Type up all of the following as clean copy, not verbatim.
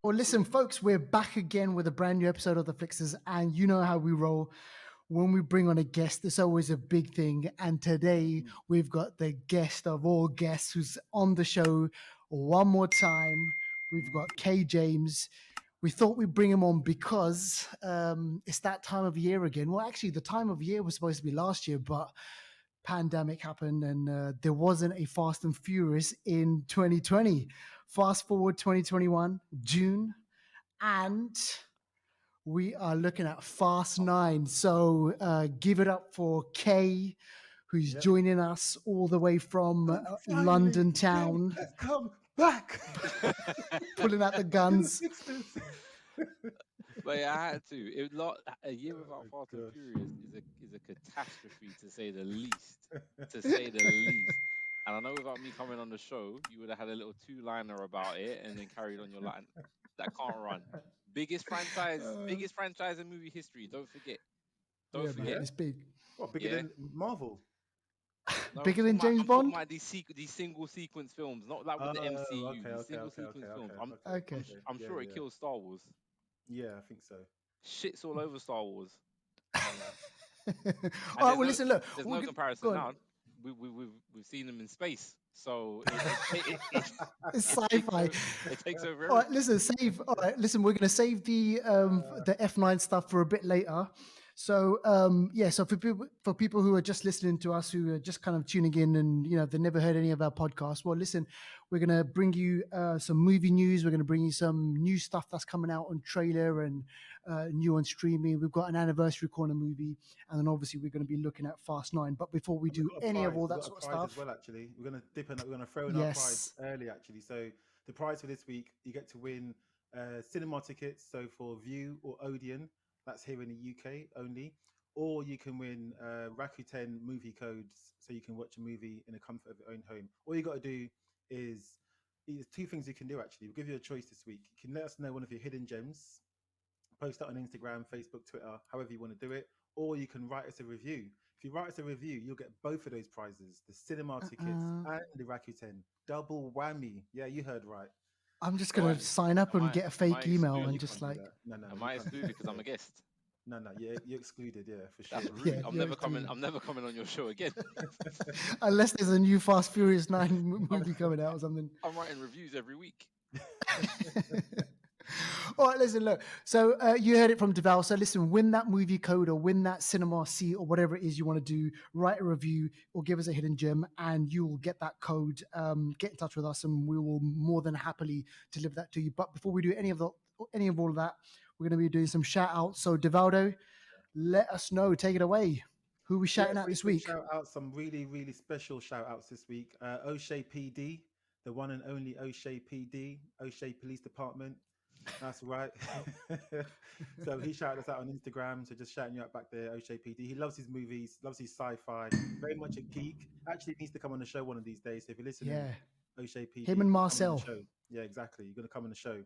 Well, listen, folks, we're back again with a brand new episode of the Flixters, and you know how we roll. When we bring on a guest, it's always a big thing. And today we've got the guest of all guests who's on the show one more time. We've got Kay James. We thought we'd bring him on because it's that time of year again. Well, actually, the time of year was supposed to be last year, but pandemic happened and there wasn't a Fast and Furious in 2020. Fast forward 2021, June, and we are looking at Fast 9. So give it up for Kay, who's joining us all the way from London town. Has come back. Pulling out the guns. But yeah, I had to. A year without Fast and Furious is a catastrophe to say the least. And I know without me coming on the show, you would have had a little two-liner about it and then carried on your line. That can't run. Biggest franchise in movie history. Don't forget. Don't forget. Man, it's big. What, bigger than Marvel? No, bigger than James Bond? I'm talking about these single sequence films, not like with the MCU. Single sequence films. I'm sure it kills Star Wars. Yeah, I think so. Shit's all over Star Wars. All right, well, listen, look. There's no comparison now. We've seen them in space, so it's sci-fi. It takes over. All right, listen. Listen, we're going to save the F9 stuff for a bit later. So so for people who are just listening to us, who are just kind of tuning in and they've never heard any of our podcasts, well, listen, we're going to bring you some movie news. We're going to bring you some new stuff that's coming out on trailer and new on streaming. We've got an anniversary corner movie, and then obviously we're going to be looking at Fast 9. But before we do any of all that sort of stuff, as well, actually, we're going to dip in. We're going to throw in our prize early, actually. So the prize for this week, you get to win cinema tickets. So for View or Odeon. That's here in the UK only. Or you can win Rakuten movie codes so you can watch a movie in the comfort of your own home. All you got to do is, there's two things you can do, actually. We'll give you a choice this week. You can let us know one of your hidden gems. Post that on Instagram, Facebook, Twitter, however you want to do it. Or you can write us a review. If you write us a review, you'll get both of those prizes, the cinema tickets and the Rakuten. Double whammy. Yeah, you heard right. I'm just going to sign up and get a fake email and just like... No. Am I excluded because I'm a guest? No, you're excluded, for sure. I'm never coming on your show again. Unless there's a new Fast Furious 9 movie coming out or something. I'm writing reviews every week. All right, listen, look. So you heard it from Deval. So listen, win that movie code or win that cinema seat or whatever it is you want to do. Write a review or give us a hidden gem, and you will get that code. Get in touch with us, and we will more than happily deliver that to you. But before we do any of all of that, we're going to be doing some shout outs. So Devaldo, let us know. Take it away. Who are we shouting out this week? Shout out some really, really special shout outs this week. O'Shea PD, the one and only O'Shea PD, O'Shea Police Department. That's right. So he shouted us out on Instagram. So just shouting you out back there, O'Shea PD. He loves his movies, loves his sci-fi. Very much a geek. Actually needs to come on the show one of these days. So if you're listening, O'Shea PD. Him and Marcel. Yeah, exactly. You're going to come on the show.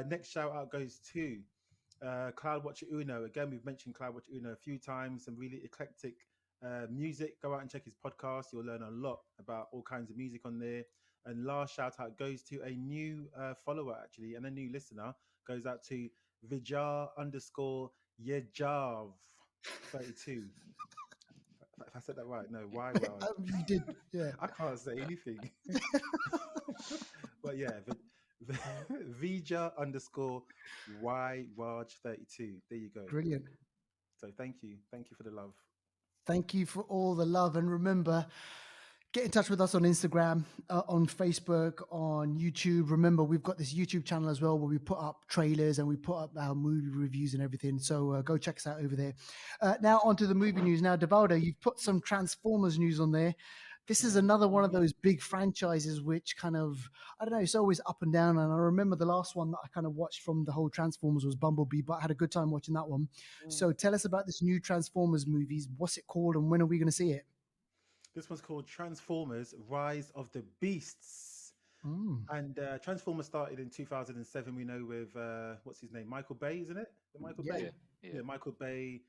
Next shout out goes to Cloud Watcher Uno. Again, we've mentioned Cloud Watcher Uno a few times. Some really eclectic music. Go out and check his podcast. You'll learn a lot about all kinds of music on there. And last shout out goes to a new follower, actually, and a new listener. Goes out to Vijar_Yejav 32. If I said that right, no, why? Well, you did, yeah. I can't say anything. But yeah, Vija_YWarge32. There you go. Brilliant. So thank you for the love. Thank you for all the love, and remember, get in touch with us on Instagram, on Facebook, on YouTube. Remember, we've got this YouTube channel as well where we put up trailers and we put up our movie reviews and everything. So go check us out over there. Now onto the movie news. Now, Devaldo, you've put some Transformers news on there. This is another one of those big franchises which kind of, I don't know, it's always up and down. And I remember the last one that I kind of watched from the whole Transformers was Bumblebee, but I had a good time watching that one. So tell us about this new Transformers movies. What's it called and when are we going to see it? This one's called Transformers: Rise of the Beasts. And Transformers started in 2007, we know, with, what's his name? Michael Bay, isn't it? Bay? Yeah, Michael Bay,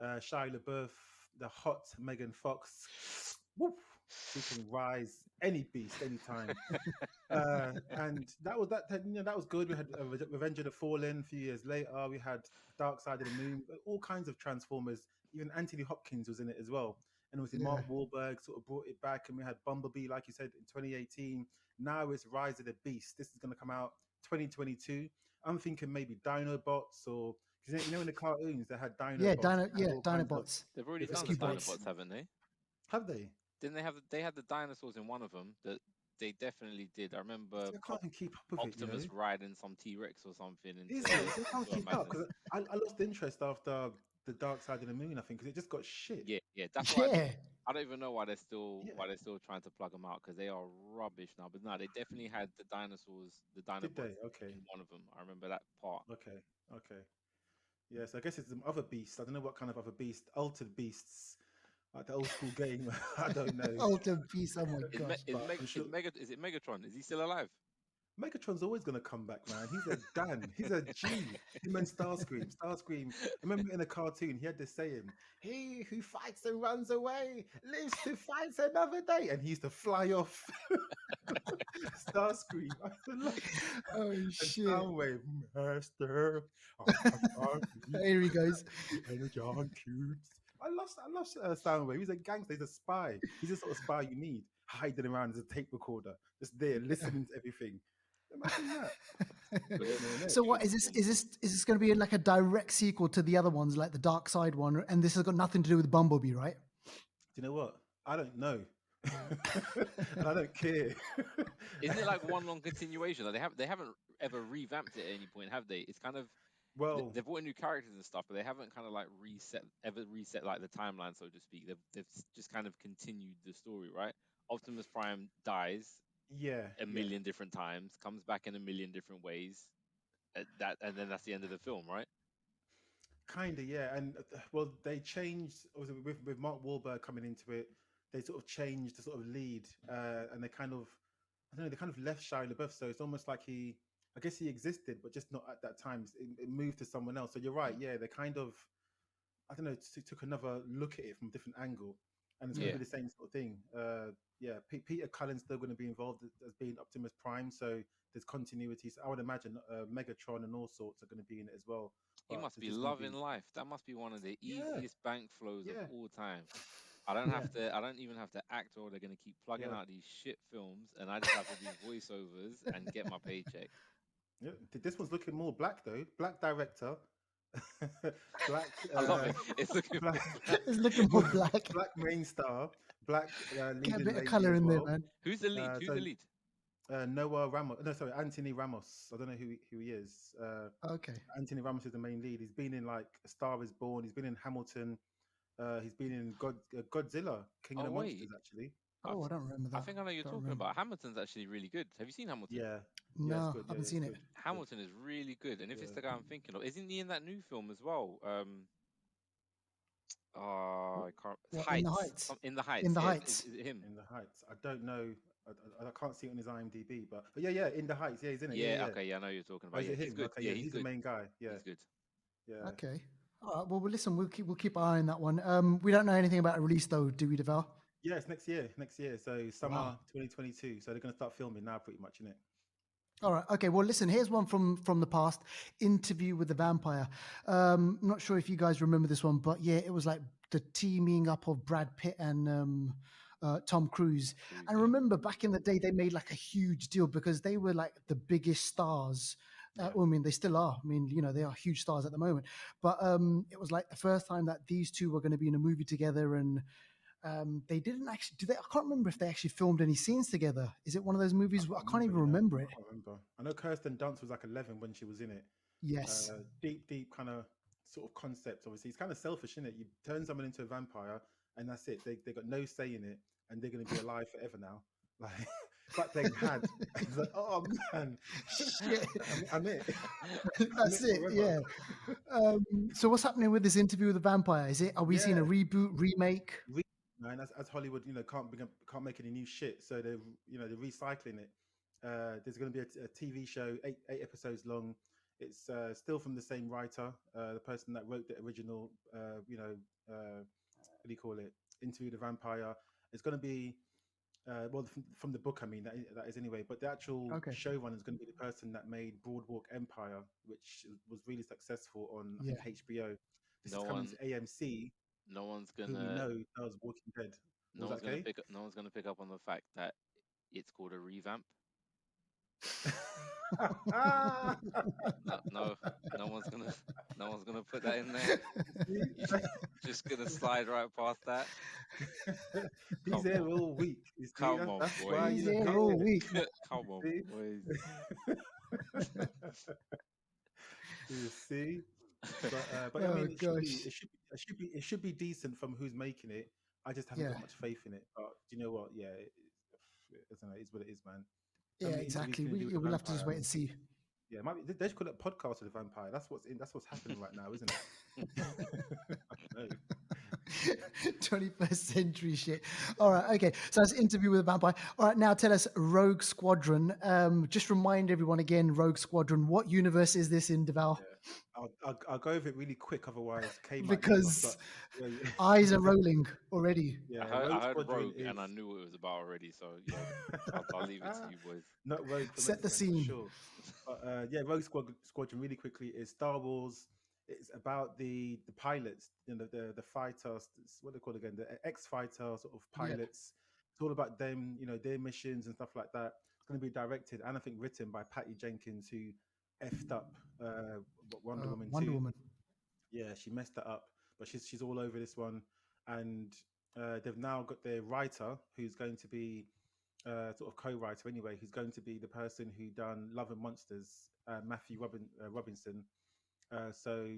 Shia LaBeouf, the hot Megan Fox. Woof. She can rise any beast, anytime. And that was good. We had Revenge of the Fallen. A few years later, we had Dark Side of the Moon. All kinds of Transformers. Even Anthony Hopkins was in it as well. And obviously Yeah. Mark Wahlberg sort of brought it back. And we had Bumblebee, like you said, in 2018. Now it's Rise of the Beast. This is going to come out 2022. I'm thinking maybe Dinobots or because in the cartoons they had Dinobots. They had all kinds of Dinobots. They've already done the Rescue bots. Dinobots, haven't they? have they? Didn't they have? They had the dinosaurs in one of them. That they definitely did. I remember See, I can't even keep up with it. Optimus riding some T-Rex or something Is into, it? I can't into a keep up madness. because I lost interest after the Dark Side of the Moon. I think because it just got shit. Yeah. That's why Yeah. I don't even know why they're still Yeah. trying to plug them out because they are rubbish now. But no, they definitely had the dinosaurs, the Did Dinobots they? Okay. in one of them. I remember that part. Okay. Okay. Yes, I guess it's some other beasts. I don't know what kind of other beast. Altered beasts, like the old school game. I don't know. Ultimate Beast. Oh my Is, gosh. But I'm sure Is it Megatron? Is he still alive? Megatron's always gonna come back, man. He's a Dan. He's a G. Him and Starscream. Starscream. I remember in a cartoon, he had this saying, "He who fights and runs away lives to fight another day," and he used to fly off. Starscream. I used to love Oh and shit. Soundwave, Master. Here he goes. Energy on cubes. I love Soundwave. He's a gangster. He's a spy. He's the sort of spy you need, hiding around as a tape recorder, just there listening to everything. Imagine that. So what is this? Is this going to be like a direct sequel to the other ones, like the Dark Side one? And this has got nothing to do with Bumblebee, right? Do you know what? I don't know, and I don't care. Isn't it like one long continuation? Like they haven't ever revamped it at any point, have they? It's kind of Well, they've brought in new characters and stuff, but they haven't kind of like reset like the timeline, so to speak. They've just kind of continued the story, right? Optimus Prime dies yeah, a million different times, comes back in a million different ways. And then that's the end of the film, right? kind of, yeah. And well, they changed obviously with Mark Wahlberg coming into it. They sort of changed the sort of lead, and they kind of, I don't know, they kind of left Shia LaBeouf. So it's almost like I guess he existed, but just not at that time. It moved to someone else. So you're right, yeah. They kind of, I don't know, took another look at it from a different angle, and it's going Yeah. to be the same sort of thing. Yeah, Peter Cullen's still going to be involved as being Optimus Prime, so there's continuity. So I would imagine Megatron and all sorts are going to be in it as well. He But must there's be just going to loving be, life. That must be one of the yeah, easiest bank flows of yeah, all time. I don't yeah, have to. I don't even have to act, or they're going to keep plugging yeah, out these shit films, and I just have to do voiceovers and get my paycheck. yeah. This one's looking more black though. Black director, black, I love it. It's looking black, more black. It's looking more black. black main star, black Get a leading bit of lady color as in there, well. man. Who's the lead? Who's So the lead? Noah Ramos. No, sorry, Anthony Ramos. I don't know who he is. Okay. Anthony Ramos is the main lead. He's been in like A Star Is Born. He's been in Hamilton. He's been in Godzilla, King of Oh the wait, Monsters, actually. Oh, I don't remember I that. think I know you're Don't talking remember. about. Hamilton's actually really good. Have you seen Hamilton? Yeah, yeah, it's No, good. I Yeah, haven't it's seen it. good. Good. Hamilton is really good, and if it's Yeah. the guy I'm thinking of, isn't he in that new film as well? I can't. What, in the Heights. Heights? In the Heights. In the Yeah, Heights. is it him? In the Heights. I don't know. I can't see it on his IMDb, but yeah, In the Heights. Yeah, he's in it. Yeah, Yeah. yeah. Okay. Yeah, I know who you're talking Oh, about. is Yeah, it he's him? good. Okay, Yeah, yeah, he's he's the good. main guy. Yeah, He's good. yeah. Okay. All right. Well, listen, we'll keep an eye on that one. We don't know anything about a release though, do we, Deval? Yeah, it's next year. Next year. So summer Wow. 2022. So they're gonna start filming now, pretty much, innit? All right. Okay. Well, listen. Here's one from the past. Interview with the Vampire. I'm not sure if you guys remember this one, but yeah, it was like the teaming up of Brad Pitt and Tom Cruise. And Yeah. remember, back in the day, they made like a huge deal because they were like the biggest stars. Yeah. Well, I mean, they still are. I mean, they are huge stars at the moment. But it was like the first time that these two were going to be in a movie together, and they didn't actually do they. I can't remember if they actually filmed any scenes together. Is it one of those movies? I can't even you know. remember it. I can't remember. I know Kirsten Dunst was like 11 when she was in it. Yes. Deep kind of sort of concept. Obviously, it's kind of selfish, isn't it? You turn someone into a vampire, and that's it. They got no say in it, and they're going to be alive forever now. Like, but they had. It's like, oh man, Shit. I'm it. That's it. Forever. Yeah. So what's happening with this interview with the vampire? Are we seeing a reboot, remake? Man, as Hollywood, can't make any new shit, so they're recycling it. There's going to be a TV show, eight episodes long. It's still from the same writer, the person that wrote the original, what do you call it? Interview with the Vampire. It's going to be well, from the book, I mean, that is anyway. But the actual Okay. showrunner is going to be the person that made Broadwalk Empire, which was really successful on, I Yeah. think, HBO. This is No coming to one, AMC, no one's who we gonna, know does Walking Dead. Was that okay? no one's gonna pick up on the fact that it's called a revamp. No, no, no one's gonna, no one's gonna put that in there. You're just gonna slide right past that. He's Come there on, all week. You see, come on, that's why boys. He's you don't here Come, all hear week. come on, it. boys. See? You see? But I Oh mean, it should be, gosh. it should be decent from who's making it. I just haven't Yeah. got much faith in it. But do you know what? Yeah, it's what it is, man. How Yeah, many interviews exactly. can you do with the We'll have to just vampire? wait and see. Yeah, they should call it a podcast with the vampire. That's what's happening right now, isn't it? I know. 21st century shit. All right, okay. So that's interview with a vampire. All right, now tell us, Rogue Squadron. Just remind everyone again, Rogue Squadron. What universe is this in, Deval? Yeah, I'll go over it really quick. Otherwise, Kay might lose us. Because But yeah, eyes are rolling already. yeah, I Rogue heard Squadron Rogue, is and I knew what it was about already. So yeah, I'll leave it to you, boys. not Rogue from Set the X-Men for scene. sure. But yeah, Squadron really quickly is Star Wars. It's about the pilots, the fighters. What they call it again, the X-fighter sort of Yeah, pilots. It's all about them, their missions and stuff like that. It's going to be directed and I think written by Patty Jenkins, who effed up Wonder Woman Wonder 2. Woman. Yeah, she messed that up, but she's all over this one, and they've now got their writer, who's going to be sort of co-writer anyway, who's going to be the person who done Love and Monsters, Robinson. So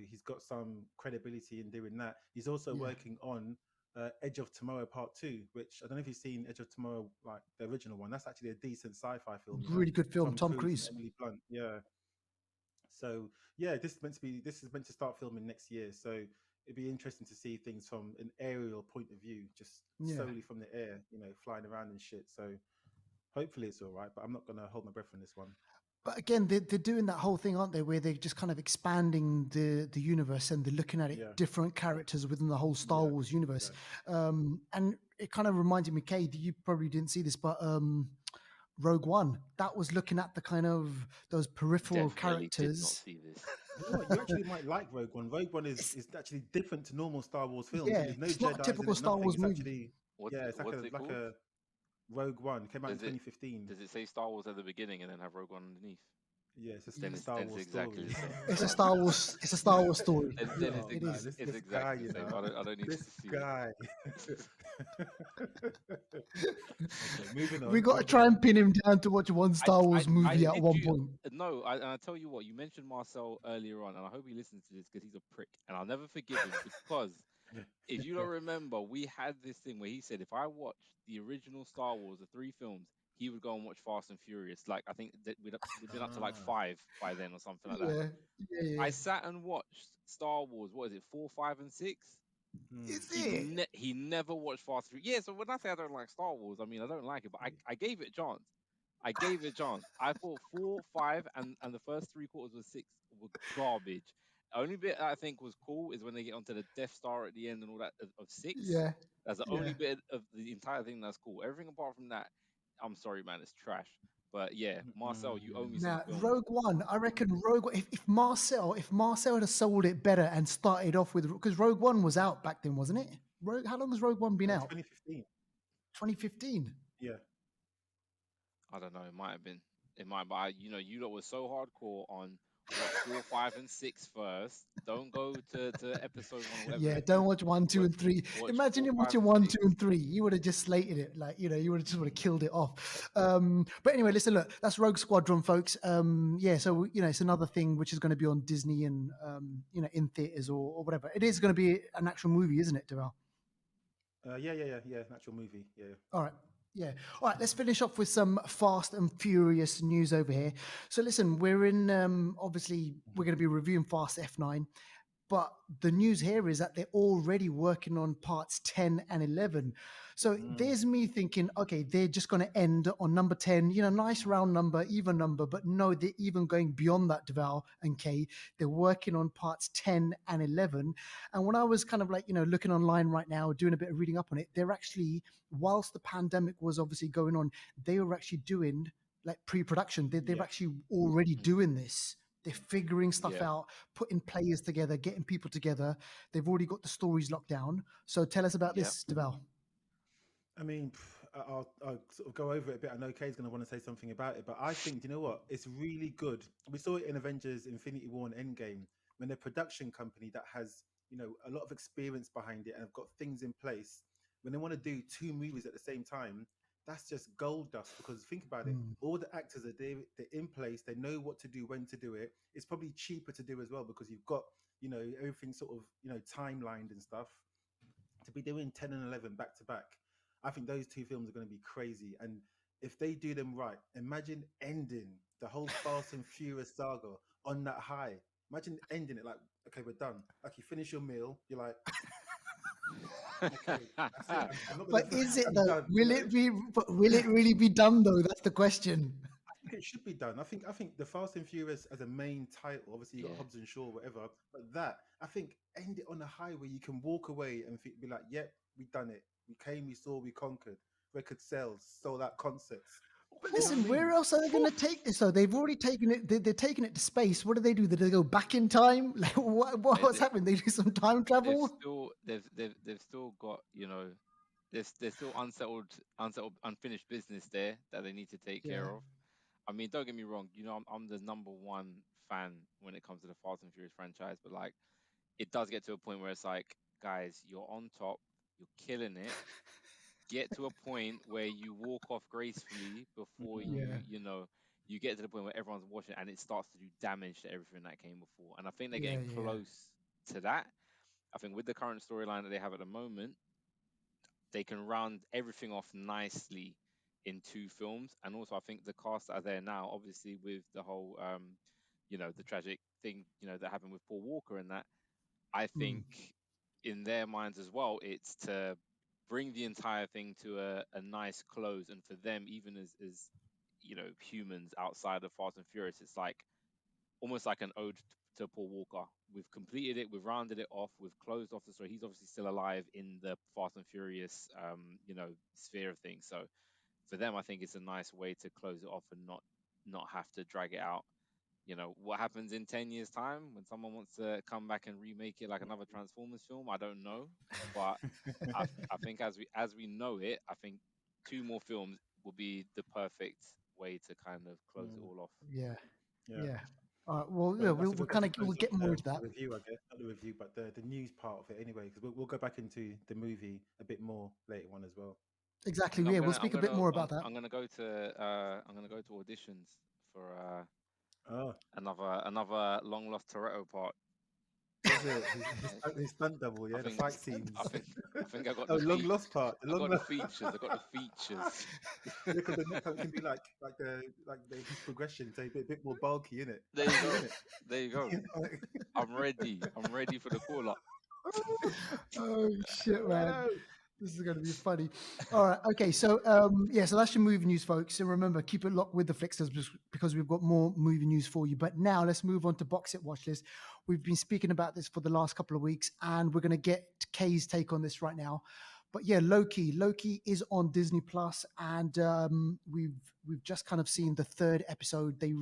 he's got some credibility in doing that. He's also Yeah, working on Edge of Tomorrow Part 2, which I don't know if you've seen Edge of Tomorrow, like the original one. That's actually a decent sci-fi film. really good film. Tom Tom Cruise and Cruise. Emily Blunt. Yeah, so yeah, this is meant to start filming next year. So it'd be interesting to see things from an aerial point of view, just Yeah. solely from the air, flying around and shit. So hopefully it's all right, but I'm not gonna hold my breath on this one. But again, they're doing that whole thing, aren't they, where they're just kind of expanding the universe and they're looking at it Yeah, different characters within the whole Star yeah, Wars universe. yeah. And it kind of reminded me, Kay, that you probably didn't see this, but Rogue One, that was looking at the kind of those peripheral Definitely did not characters. see this. You know what? You actually might like Rogue One. Rogue One is actually different to normal Star Wars films. Yeah, There's no it's not a Jedi's in typical it, Star nothing. Wars It's movie. actually it's What's it like called? a Rogue One. Came out in Does it 2015. does it say Star Wars at the beginning and then have Rogue One underneath? Yeah, it's Then a it's Star then it's Wars exactly story. the same. It's a Right. Star Wars. It's a Star Wars story. Then Oh It man, is. it's this guy, exactly the same. I don't need this to see guy. Okay, moving We on. got to Moving try on. and pin him down to watch one Star Wars I movie at did one you point. no, and I tell you what, you mentioned Marcel earlier on, and I hope he listens to this because he's a prick, and I'll never forgive him because if you don't remember, we had this thing where he said if I watched the original Star Wars, the three films, he would go and watch Fast and Furious. Like I think that we'd been up to like Ah, 5 by then or something like that. Yeah, yeah. I sat and watched Star Wars. What is it, 4, 5, and 6? hmm. Is it? He never watched Fast and Furious. Yeah, so when I say I don't like Star Wars, I mean I don't like it, but I gave it a chance. I gave it a chance. I thought 4, 5, and the first 3 quarters of 6 were garbage. The only bit I think was cool is when they get onto the Death Star at the end and all that of 6. Yeah, That's the yeah. only bit of the entire thing that's cool. Everything apart from that, I'm sorry, man, it's trash. But yeah, Marcel, you owe me some Now, film. Rogue One, I reckon Rogue. If Marcel had sold it better and started off with, because Rogue One was out back then, wasn't it? How long has Rogue One been out? 2015. 2015. Yeah. I don't know. It might have been. It might, but you lot were so hardcore on watch 4, 5, and 6 first. Don't go to episode 1 or whatever Yeah, it is. don't watch 1, 2, Watch, and 3. watch Imagine 4, him 5, watching and 1, 6. 2, and 3. You would have just slated it, you would have just would have killed it off. But anyway, listen, look, that's Rogue Squadron, folks. Yeah, so it's another thing which is going to be on Disney and in theaters or whatever. It is going to be an actual movie, isn't it, Deval? Yeah. An actual movie. Yeah. All right. Yeah. All right. Let's finish off with some Fast and Furious news over here. So listen, we're in, obviously, we're going to be reviewing Fast F9. But the news here is that they're already working on parts 10 and 11. So Mm, there's me thinking, okay, they're just going to end on number 10, nice round number, even number. But no, they're even going beyond that, Deval and Kay. They're working on parts 10 and 11. And when I was kind of like, looking online right now, doing a bit of reading up on it, they're actually, whilst the pandemic was obviously going on, they were actually doing like pre-production. They're yeah. actually already Mm. doing this. They're figuring stuff Yeah, out, putting players together, getting people together. They've already got the stories locked down. So tell us about yeah. this, Deval. I mean, I'll sort of go over it a bit. I know Kay's going to want to say something about it, but I think, you know what? It's really good. We saw it in Avengers Infinity War and Endgame when a production company that has, a lot of experience behind it and have got things in place, when they want to do two movies at the same time, that's just gold dust because think about it. Mm, All the actors are there, they're in place, they know what to do, when to do it. It's probably cheaper to do as well because you've got, everything sort of, timelined and stuff to be doing 10 and 11 back to back. I think those two films are going to be crazy. And if they do them right, imagine ending the whole Fast and Furious saga on that high. Imagine ending it like, okay, we're done. Like you finish your meal, you're like, okay, that's it. I'm not but gonna, is it I'm though? done. Will it be? But will it really be done though? That's the question. I think it should be done. I think the Fast and Furious as a main title, obviously you got Yeah. Hobbs and Shaw, whatever, but that I think end it on a high where you can walk away and be like, yep, we done it. We came, we saw, we conquered. Record sales, sold out concerts. But Do you know what I listen, where mean? else are they going to take this? So they've already taken it. They're taking it to space. What do they do? Do they go back in time? Like They, what's they, happening? They do some time travel? they've still got, there's still unfinished business there that they need to take Yeah. care of. I mean, don't get me wrong, I'm the number one fan when it comes to the Fast and Furious franchise, but like it does get to a point where it's like, guys, you're on top, you're killing it. Get to a point where you walk off gracefully before Yeah. you get to the point where everyone's watching and it starts to do damage to everything that came before. And I think they're Yeah. getting Yeah. close to that. I think with the current storyline that they have at the moment, they can round everything off nicely in two films. And also, I think the cast that are there now, obviously with the whole, the tragic thing, that happened with Paul Walker and that, I Mm, think in their minds as well, it's to bring the entire thing to a nice close. And for them, even as humans outside of Fast and Furious, it's like almost like an ode to Paul Walker. We've completed it, we've rounded it off, we've closed off the story. He's obviously still alive in the Fast and Furious, sphere of things. So for them, I think it's a nice way to close it off and not have to drag it out. What happens in 10 years' time when someone wants to come back and remake it like another Transformers film? I don't know, but I think as we know it, I think two more films will be the perfect way to kind of close it Mm, all off. yeah. yeah. Yeah. All right. Well, yeah, But we'll, we'll that's kind to of we'll close off get more into the that. review, I guess. Not the review, but the news part of it anyway, because we'll go back into the movie a bit more later on as well. Exactly. And Yeah, we'll speak a bit more about that. I'm gonna go to auditions for Oh, another long lost Toretto part. is it Yeah, his stunt double? I Yeah, the think fight I scenes. think I think I got Oh, the long feet. lost part. The I long got the lost. features. I got the features. Yeah, because the next one can be his progression, so a bit more bulky in it. There That's you cool, go. isn't There you go. it? I'm ready. I'm ready for the call up. Oh shit, man. Hello. This is going to be funny. All right. Okay. So, yeah, so that's your movie news, folks. And remember, keep it locked with the Flixters because we've got more movie news for you. But now let's move on to Boxset Watchlist. We've been speaking about this for the last couple of weeks, and we're going to get Kay's take on this right now. But yeah, Loki. Loki is on Disney Plus, and we've just kind of seen the third episode. They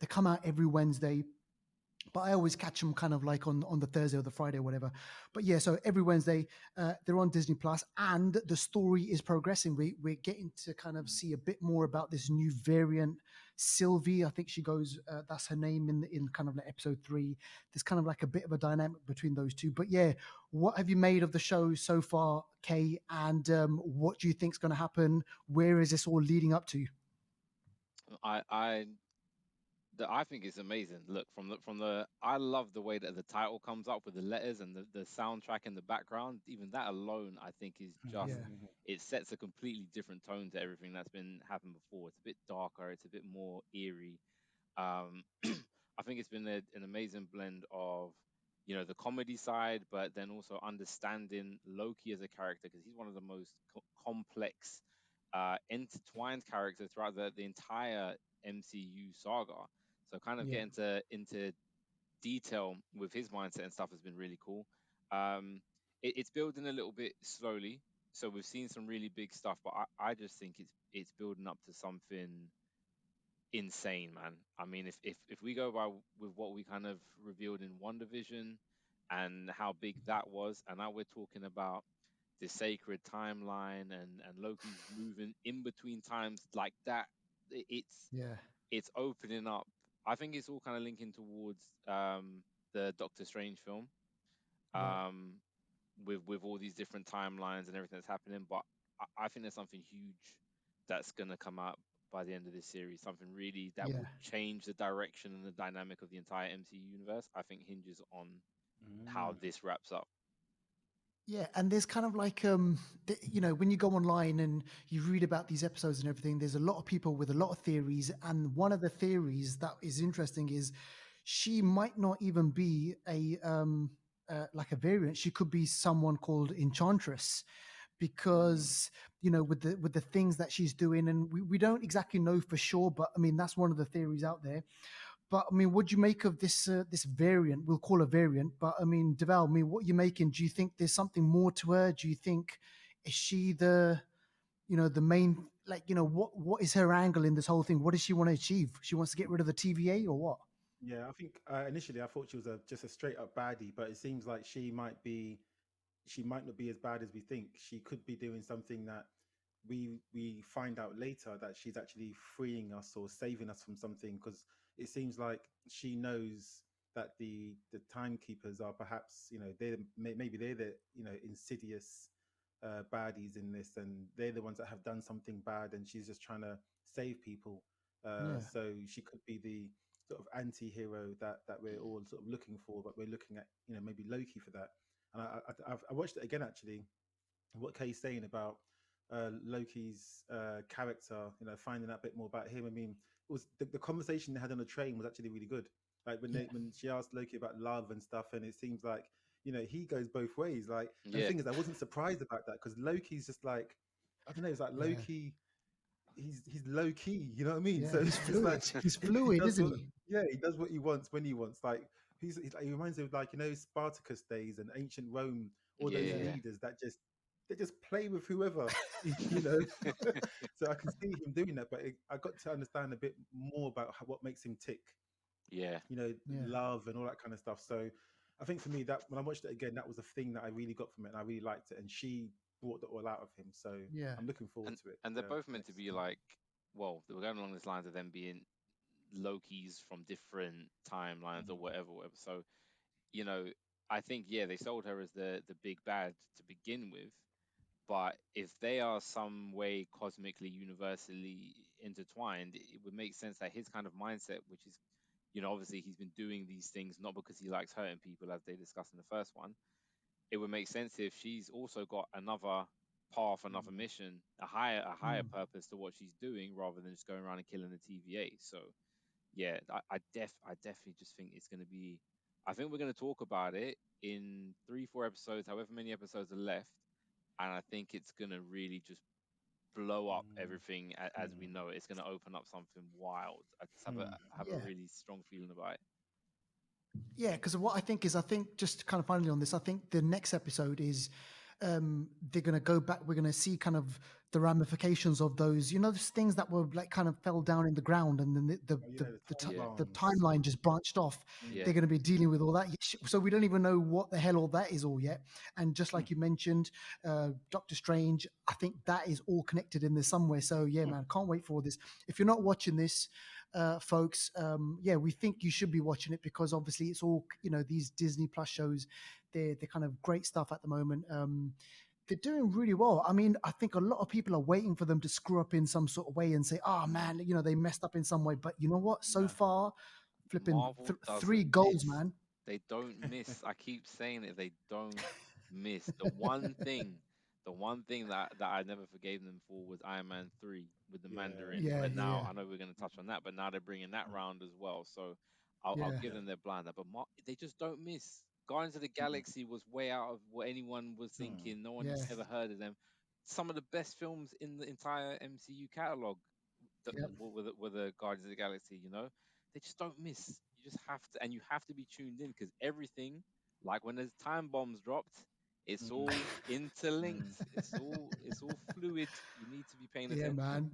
come out every Wednesday, but I always catch them kind of like on the Thursday or the Friday or whatever. But yeah, so every Wednesday they're on Disney Plus, and the story is progressing. We're getting to kind of see a bit more about this new variant, Sylvie. I think she goes. That's her name in kind of like episode 3. There's kind of like a bit of a dynamic between those two. But yeah, what have you made of the show so far, Kay? And what do you think's going to happen? Where is this all leading up to? I I I think it's amazing. Look, from the I love the way that the title comes up with the letters and the soundtrack in the background. Even that alone, I think, is just Yeah. it sets a completely different tone to everything that's been happened before. It's a bit darker. It's a bit more eerie. Um, I think it's been an amazing blend of, the comedy side, but then also understanding Loki as a character, because he's one of the most complex, intertwined characters throughout the entire MCU saga. So kind of Yeah, getting into detail with his mindset and stuff has been really cool. Um, it's building a little bit slowly, so we've seen some really big stuff, but I just think it's building up to something insane, man. I mean, if we go by with what we kind of revealed in One Division and how big that was, and now we're talking about the sacred timeline and Loki's moving in between times like that, it's yeah, it's opening up. I think it's all kind of linking towards the Doctor Strange film, right. um, with all these different timelines and everything that's happening. But I think there's something huge that's gonna come out by the end of this series. Something really that Yeah. will change the direction and the dynamic of the entire MCU universe. I think hinges on how Mm. this wraps up. Yeah, and there's kind of like when you go online and you read about these episodes and everything, there's a lot of people with a lot of theories, and one of the theories that is interesting is she might not even be a like a variant. She could be someone called Enchantress, Mm. because with the things that she's doing, and we don't exactly know for sure, but I mean that's one of the theories out there. But I mean, what do you make of this variant? We'll call a variant. But I mean, Deval, I mean, what you making? Do you think there's something more to her? Do you think is she the main, like, what is her angle in this whole thing? What does she want to achieve? She wants to get rid of the TVA or what? Yeah, I think initially I thought she was just a straight up baddie, but it seems like she might not be as bad as we think. She could be doing something that we find out later, that she's actually freeing us or saving us from something, because it seems like she knows that the timekeepers are perhaps, maybe they're the, insidious baddies in this, and they're the ones that have done something bad, and she's just trying to save people. Yeah, So she could be the sort of anti-hero that we're all sort of looking for, but we're looking at, maybe Loki for that. And I watched it again actually. What Kay's saying about Loki's character, finding out a bit more about him. I mean, it was the conversation they had on the train was actually really good. Like yeah, when she asked Loki about love and stuff, and it seems like, he goes both ways. Like, and the Yeah, thing is, I wasn't surprised about that, because Loki's just like, I don't know, it's like yeah, Loki. He's low key, you know what I mean? yeah. So He's it's just like fluid. He's he fluid, does isn't what, he? yeah, he does what he wants when he wants. Like he's like, he reminds me of, like, Spartacus days and ancient Rome, all those Yeah, yeah, leaders that just they just play with whoever, you know. So I can see him doing that, but I got to understand a bit more about what makes him tick, yeah. yeah, love and all that kind of stuff. So I think for me, that when I watched it again, that was the thing that I really got from it, and I really liked it. And she brought it all out of him. So yeah, I'm looking forward and to it. and they're both meant to Next. be like, well, they were going along this lines of them being Lokis from different timelines or Mm, whatever, whatever. So, you know, I think yeah, they sold her as the big bad to begin with, but if they are some way cosmically, universally intertwined, it would make sense that his kind of mindset, which is, obviously he's been doing these things not because he likes hurting people, as they discussed in the first one. It would make sense if she's also got another path, another mm, mission, a higher mm, purpose to what she's doing rather than just going around and killing the TVA. So yeah, I definitely just think it's gonna be. I think we're gonna talk about it in 3, 4 episodes, however many episodes are left, and I think it's gonna really just blow up mm, everything as we mm, know it. It's gonna open up something wild. I just have a mm, have a yeah. really strong feeling about it. Yeah, because what I think is, I think just kind of finally on this, I think the next episode is they're going to go back. We're going to see kind of the ramifications of those, those things that were like kind of fell down in the ground, and then oh yeah, the the, Yeah, the timelines. timeline just branched off. yeah, Mm, They're going to be dealing with all that. So we don't even know what the hell all that is all yet. And just mm, like you mentioned, Doctor Strange, I think that is all connected in there somewhere. So yeah, mm, man, can't wait for all this. If you're not watching this, folks, yeah, we think you should be watching it, because obviously it's all, these Disney Plus shows. They're kind of great stuff at the moment. They're doing really well. I mean, I think a lot of people are waiting for them to screw up in some sort of way and say, "Oh man, they messed up in some way." But you know what? So nah. far, flipping Marvel three doesn't goals, miss. man. They don't miss. I keep saying it. They don't miss. The one thing that I never forgave them for was Iron Man 3 with the Yeah, Mandarin. Yeah, But yeah, now yeah, I know we're going to touch on that, but now they're bringing that mm, round as well. So I'll Yeah. give them their blinder, but they just don't miss. Guardians of the Mm, Galaxy was way out of what anyone was mm, thinking. No one Yeah. ever heard of them. Some of the best films in the entire MCU catalog Yep. were the Guardians of the Galaxy. They just don't miss. You just have to, and you have to be tuned in because everything, like when there's time bombs dropped, it's mm, all interlinked. mm. It's all fluid. You need to be paying Yeah, attention. man.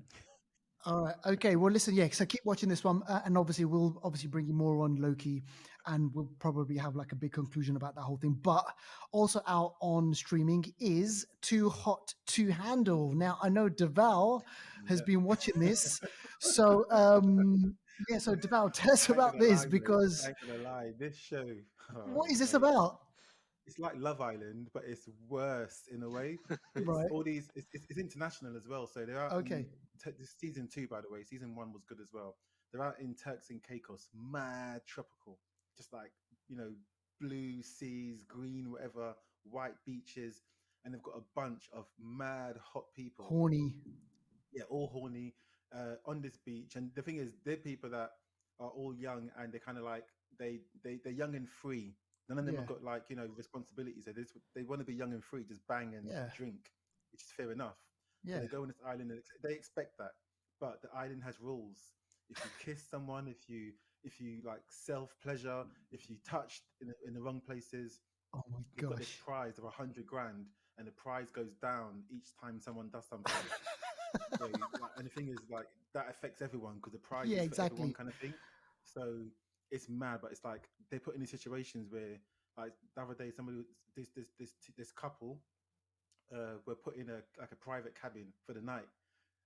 All right. Okay. Well, listen. Yeah. So keep watching this one, and obviously we'll bring you more on Loki, and we'll probably have like a big conclusion about that whole thing. But also out on streaming is Too Hot to Handle. Now I know Deval has Yeah. been watching this, so yeah. So Deval, tell us I ain't about gonna this lie, mate. I because ain't gonna lie. This show, what oh is this mate, about? it's like Love Island, but it's worse in a way. It's Right. all these. It's international as well. So they're out in Okay. this season 2, by the way. Season 1 was good as well. They're out in Turks and Caicos, mad tropical, just like you know, blue seas, green, whatever, white beaches, and they've got a bunch of mad hot people, Horny. yeah, all horny on this beach. And the thing is, they're people that are all young and they're kind of like they're young and free. None of them Yeah. have got like responsibilities. They want to be young and free, just bang and Yeah. drink, which is fair enough. But Yeah. they go on this island and they expect that. But the island has rules. If you kiss someone, if you like self pleasure, if you touch in the wrong places, Oh my you've got this gosh. prize of 100 grand, and the prize goes down each time someone does something. So, like, and the thing is, like, that affects everyone because the prize Yeah. is for everyone, Exactly. kind of thing. So it's mad, but it's like they put in these situations where, like, the other day, this couple were put in a private cabin for the night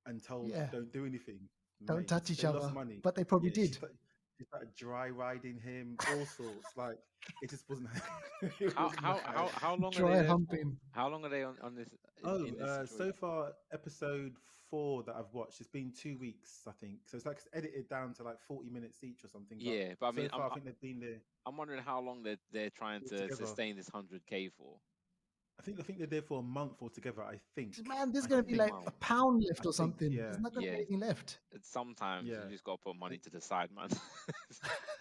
and told Yeah. don't do anything, Don't mate. touch each They lost other, money. but they probably Yeah, did. she started dry riding him, all sorts. Like it just wasn't. It How was how mad. how how long are they Dry there for? humping. How long are they on this Oh, in this so situation? far, episode 4 that I've watched, it's been 2 weeks, I think. So it's like it's edited down to like 40 minutes each or something. But Yeah, but I so mean, far, I think they've been there I'm wondering how long they're trying all to together. sustain this 100K for. I think they're there for a month altogether. I think. Man, there's I going to be A think. like a month. pound I left or think. something. Yeah. There's not going to be Yeah, anything left. sometimes you Yeah. just gotta put money And, to the side, man.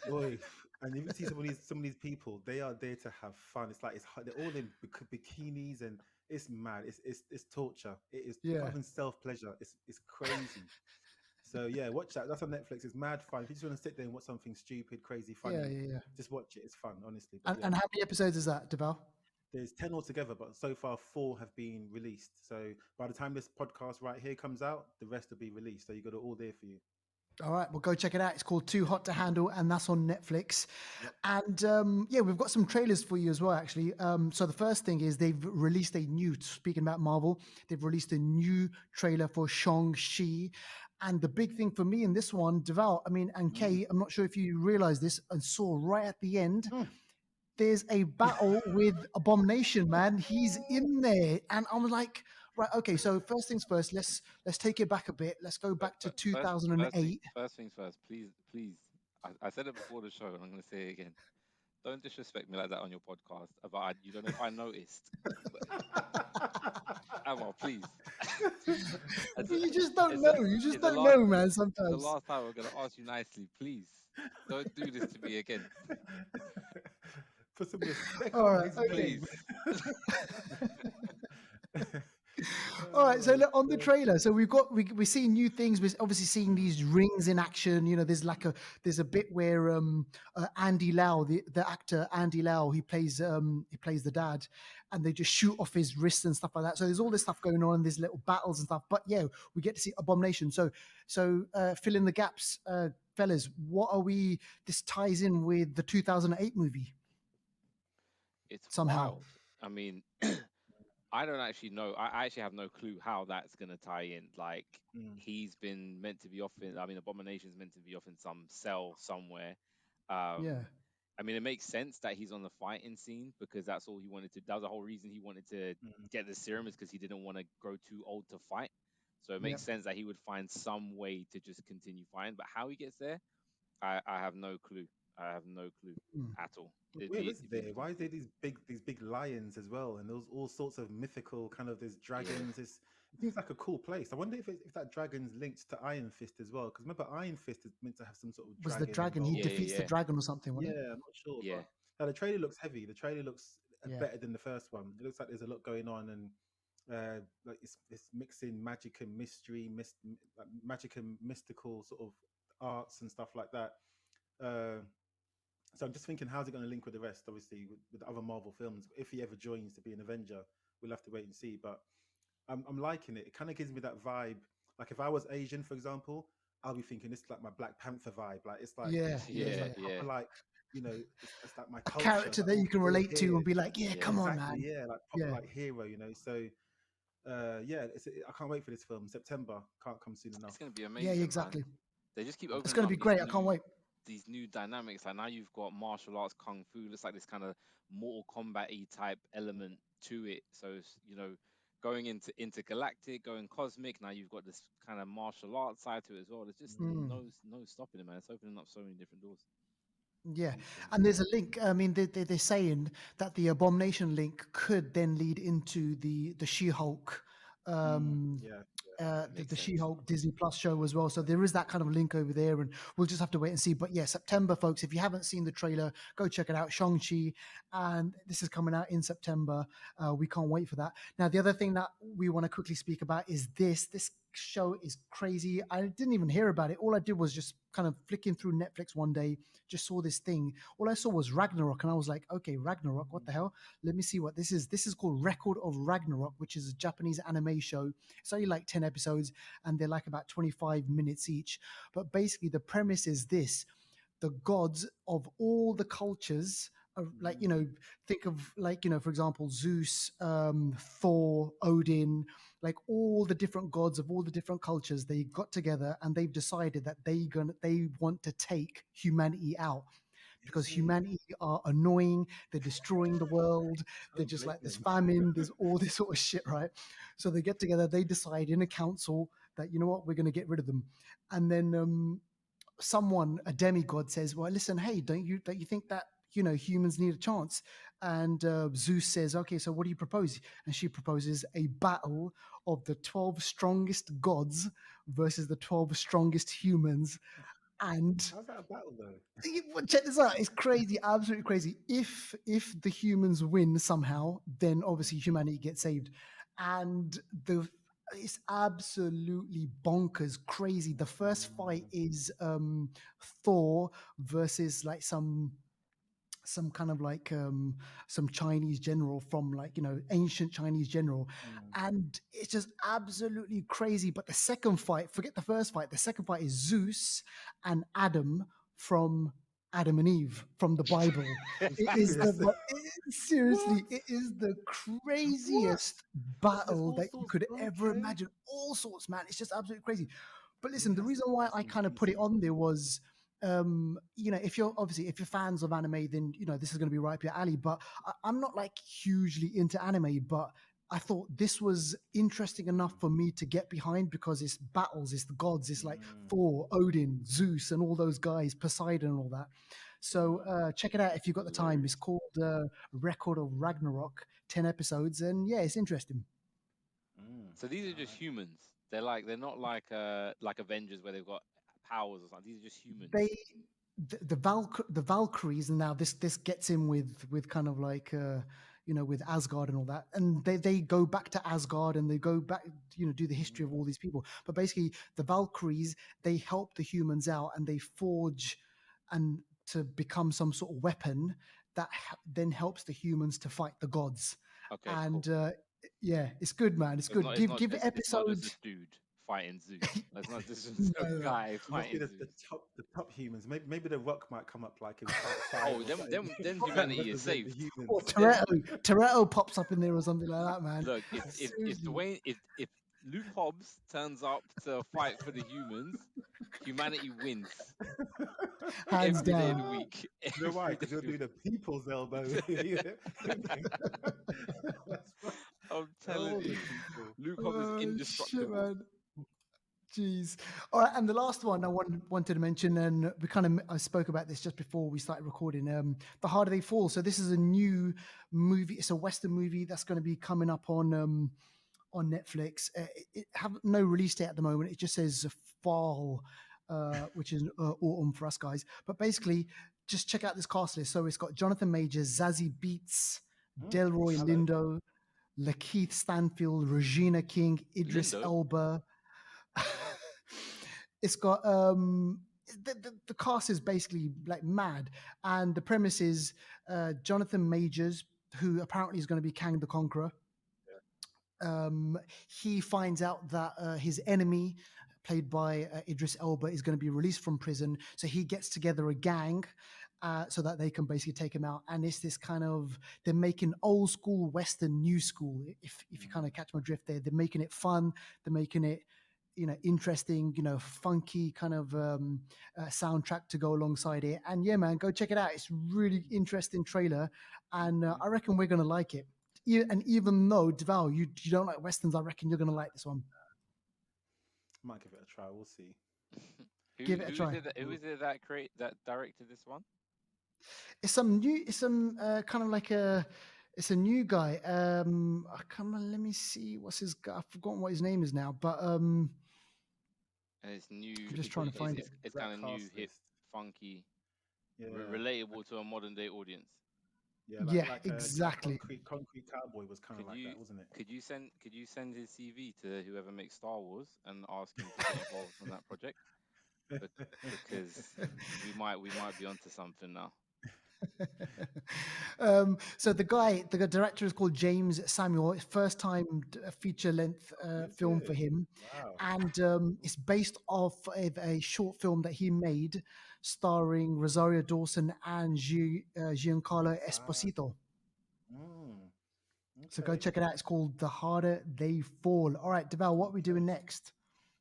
boy, and if you see some of these people, they are there to have fun. It's like they're all in bikinis and it's mad. It's torture. It is. They can't Yeah. even self pleasure. It's crazy. So yeah, watch that. That's on Netflix. It's mad fun. If you just want to sit there and watch something stupid, crazy, Yeah. funny, Yeah. Yeah. just watch it. It's fun, honestly. But yeah, And how many episodes is that, Deval? there's 10 altogether, but so far 4 have been released. So by the time this podcast right here comes out, the rest will be released. So you got it all there for you. All right, well, go check it out. It's called Too Hot to Handle, and that's on Netflix. Yep. And yeah, we've got some trailers for you as well, actually. So the first thing is they've released a new, speaking about Marvel, they've released a new trailer for Shang-Chi. And the big thing for me in this one, Deval, I mean, and Mm. Kay, I'm not sure if you realize this and saw right at the end, Mm. there's a battle with Abomination, man. He's in there. And I'm like, right, okay, so first things first, let's take it back a bit. Let's go back to First thing, 2008. first things first. Please, please. I said it before the show, and I'm gonna say it again. Don't disrespect me like that on your podcast. You don't know if I noticed, but Amal, please. It's, You just don't it's, know. the, You just it's the don't last. know, man, It's the sometimes. last time we're gonna ask you nicely. Please, don't do this to me again. Put some respect All on right, his okay. Please. name. All right, so Oh, look, on the God. trailer, so we're seeing new things. We're obviously seeing Mm, these rings in action. You know, there's a bit where Andy Lau, the actor Andy Lau, he plays the dad, and they just shoot off his wrists and stuff like that. So there's all this stuff going on, there's little battles and stuff. But yeah, we get to see Abomination. So fill in the gaps, fellas. What are we? This ties in with the 2008 movie It's somehow. wild. I mean, I don't actually know. I actually have no clue how that's gonna tie in. Like mm, he's been meant to be off in. I mean, Abomination's meant to be off in some cell somewhere. Yeah, Um, I mean, it makes sense that he's on the fighting scene because that's all he wanted to. That was the whole reason he wanted to mm. get the serum is because he didn't want to grow too old to fight. So it yep. makes sense that he would find some way to just continue fighting. But how he gets there, I have no clue. I have no clue Hmm. at all. Where is It'd be there? interesting Why to is there see. these big lions as well? And those all sorts of mythical kind of there's Yeah. dragons. it seems like a cool place. I wonder if that dragon's linked to Iron Fist as well. Because remember, Iron Fist is meant to have some sort of Was the dragon dragon? He involved. Yeah, defeats the yeah, dragon or something, wasn't Yeah, I'm not sure, yeah. but the trailer looks heavy. The trailer looks it? Yeah. better than the first one. It looks like there's a lot going on, and like it's mixing magic and mystery, like magic and mystical sort of arts and stuff like that. Uh, so I'm just thinking, how's it going to link with the rest? Obviously, with the other Marvel films, if he ever joins to be an Avenger, we'll have to wait and see. But I'm liking it. It kind of gives me that vibe. Like if I was Asian, for example, I'll be thinking this is like my Black Panther vibe. Like it's like Yeah. it's Yeah, like yeah, proper like it's like my A culture, character like that you can all relate to here. and be like, yeah, yeah. come on, Exactly, man. yeah, like proper Yeah. like hero, So yeah, I can't wait for this film. September can't come soon enough. It's gonna be Yeah, amazing, man. exactly. They just keep It's opening going to up be great. I can't wait. these new dynamics. Like now you've got martial arts, kung fu. Looks like this kind of Mortal Kombat-y type element to it. So it's, going into intergalactic, going cosmic. Now you've got this kind of martial arts side to it as well. There's just Mm. no stopping it, man. It's opening up so many different doors. Yeah, Awesome. and there's a link. I mean, they're saying that the Abomination link could then lead into the She-Hulk, Yeah, the Makes sense. She-Hulk Disney Plus show as well. So there is that kind of link over there, and we'll just have to wait and see. But yeah, September, folks. If you haven't seen the trailer, go check it out. Shang-Chi, and this is coming out in September. We can't wait for that. Now, the other thing that we want to quickly speak about is this. This show is crazy. I didn't even hear about it. All I did was just kind of flicking through Netflix one day, just saw this thing. All I saw was Ragnarok, and I was like, okay, Ragnarok, what the hell? Let me see what this is. This is called Record of Ragnarok, which is a Japanese anime show. It's only like 10 episodes, and they're like about 25 minutes each. But basically, the premise is this: the gods of all the cultures, like, think of, like, for example, Zeus, Thor, Odin, like all the different gods of all the different cultures. They got together and they've decided that they want to take humanity out, because humanity are annoying. They're destroying the world. They're don't just blame like, there's them. famine, there's all this sort of shit, right? So they get together, they decide in a council that, you know what, we're going to get rid of them. And then someone, a demigod, says, well, listen, hey, don't you think that, humans need a chance? And Zeus says, okay, so what do you propose? And she proposes a battle of the 12 strongest gods versus the 12 strongest humans. And How's that a battle though? check this out, it's crazy, absolutely crazy. If the humans win somehow, then obviously humanity gets saved. And it's absolutely bonkers crazy. The first fight is Thor versus like some kind of like some Chinese general from, like, ancient Chinese general. And it's just absolutely crazy. But the second fight, forget the first fight, the second fight is Zeus and Adam from Adam and Eve from the Bible. It is seriously, What? it is the What? craziest There's battle all that you sorts. could ever Okay. imagine. All sorts, man. It's just absolutely crazy. But Yeah, listen, the reason why that's I kind of put it intense. on there was, if you're fans of anime, then this is going to be right up your alley. But I'm not like hugely into anime, but I thought this was interesting enough for me to get behind, because it's battles, it's the gods, it's like Thor, Odin, Zeus, and all those guys, Poseidon, and all that. So check it out if you've got the time. It's called Record of Ragnarok, 10 episodes, and yeah, it's interesting. So these are just humans. They're not like Avengers where they've got powers or something. These are just humans. The Valkyries, and now this gets in with kind of like with Asgard and all that, and they go back to Asgard, and they go back, do the history of all these people. But basically, the Valkyries, they help the humans out, and they forge and to become some sort of weapon that then helps the humans to fight the gods. Okay, And cool. Yeah, it's good, man. It's good. Give It's not episode. just a dude fighting Zeus. It's not just a No. guy It must be fighting the Zeus. top humans. Maybe the Rock might come up like in part 5. Oh, or then something. then humanity is Represent the saved. humans. Or Touretto pops up in there or something like that, man. Look, if Seriously. Dwayne if Luke Hobbs turns up to fight for the humans, humanity wins Hands every day of the down. week. You know why? Every Because day you'll of the do the people's elbow. I'm telling you, Luke Hobbs is Oh, shit, indestructible. man. Jeez. All right, and the last one I wanted to mention, and I spoke about this just before we started recording. The Harder They Fall. So this is a new movie. It's a Western movie that's going to be coming up on on Netflix. It have no release date at the moment. It just says fall, which is autumn for us guys. But basically, just check out this cast list. So it's got Jonathan Majors, Zazie Beetz, Delroy Hello. Lindo, Lakeith Stanfield, Regina King, Idris Lindo? Elba. It's got the cast is basically like mad, and the premise is Jonathan Majors, who apparently is going to be Kang the Conqueror. He finds out that his enemy, played by Idris Elba, is going to be released from prison. So he gets together a gang so that they can basically take him out. And it's this kind of, they're making old school Western, new school. If you kind of catch my drift there, they're making it fun. They're making it, interesting, funky kind of soundtrack to go alongside it. And yeah, man, go check it out. It's really interesting trailer, and I reckon we're gonna like it. And even though Deval, you don't like westerns, I reckon you're gonna like this one. Might give it a try. We'll see. Give it a try. Who is it that directed this one? It's some new. It's some kind of like a. It's a new guy. Come on, let me see. What's his guy? I've forgotten what his name is now. But And it's new. I'm just trying to find it. It's kind of new, hip, funky, relatable to a modern day audience. Yeah, exactly. Concrete Cowboy was kind of like that, wasn't it? Could you send his CV to whoever makes Star Wars and ask him to get involved on that project? Because we might be onto something now. So the director is called James Samuel. First time feature length film for him. Wow. And it's based off of a short film that he made starring Rosario Dawson and Giancarlo Esposito. So go check it out. It's called The Harder They Fall. All right, Deval, what are we doing next?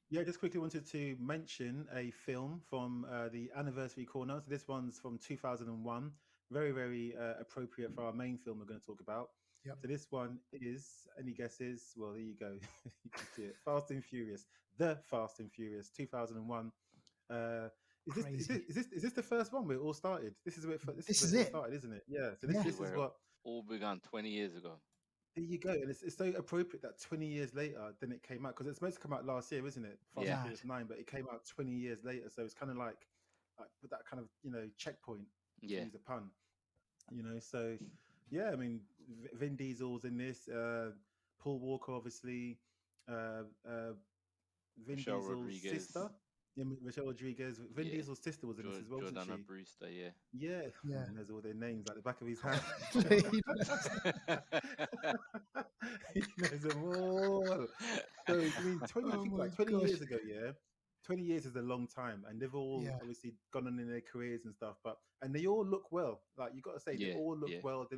Yeah, just quickly wanted to mention a film from the anniversary corner. So this one's from 2001. Very, very appropriate for our main film we're going to talk about. Yep. So this one is, any guesses? Well, there you go. You can see it. Fast and Furious. The Fast and Furious, 2001. Is this the first one where it all started? This is where it started, isn't it? Yeah. So this is what all began 20 years ago. There you go, and it's so appropriate that 20 years later then it came out, because it's supposed to come out last year, isn't it? Fast and Furious 9, but it came out 20 years later, so it's kind of like that kind of checkpoint. To use a pun, So yeah, I mean, Vin Diesel's in this, Paul Walker, obviously, Vin Diesel's sister. Yeah, Michelle Rodriguez. Vin Diesel's sister was in this as well, wasn't she? Brewster, yeah. And there's all their names at the back of his hand. He knows them all. So I mean, 20 years ago, 20 years is a long time, and they've all obviously gone on in their careers and stuff. And they all look well. Like, you got to say, they all look well. They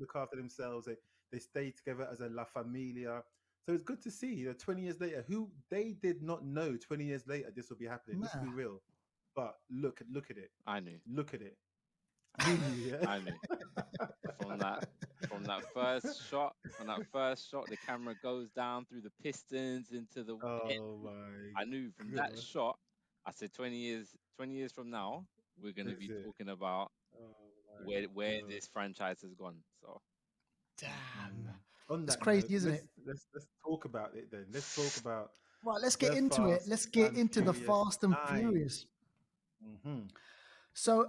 look after themselves. They stay together as a La Familia. So it's good to see, 20 years later, who they did not know 20 years later this will be happening. Let's be real. But look at it. I knew. Look at it. I knew. From that first shot, the camera goes down through the pistons into the pit. I knew from that shot. I said 20 years from now, we're going to be talking about where this franchise has gone. So damn. That's crazy, isn't it? Let's talk about it then. Let's talk about. Right, let's get into it. Let's get into the Fast and Furious. Mm-hmm. So,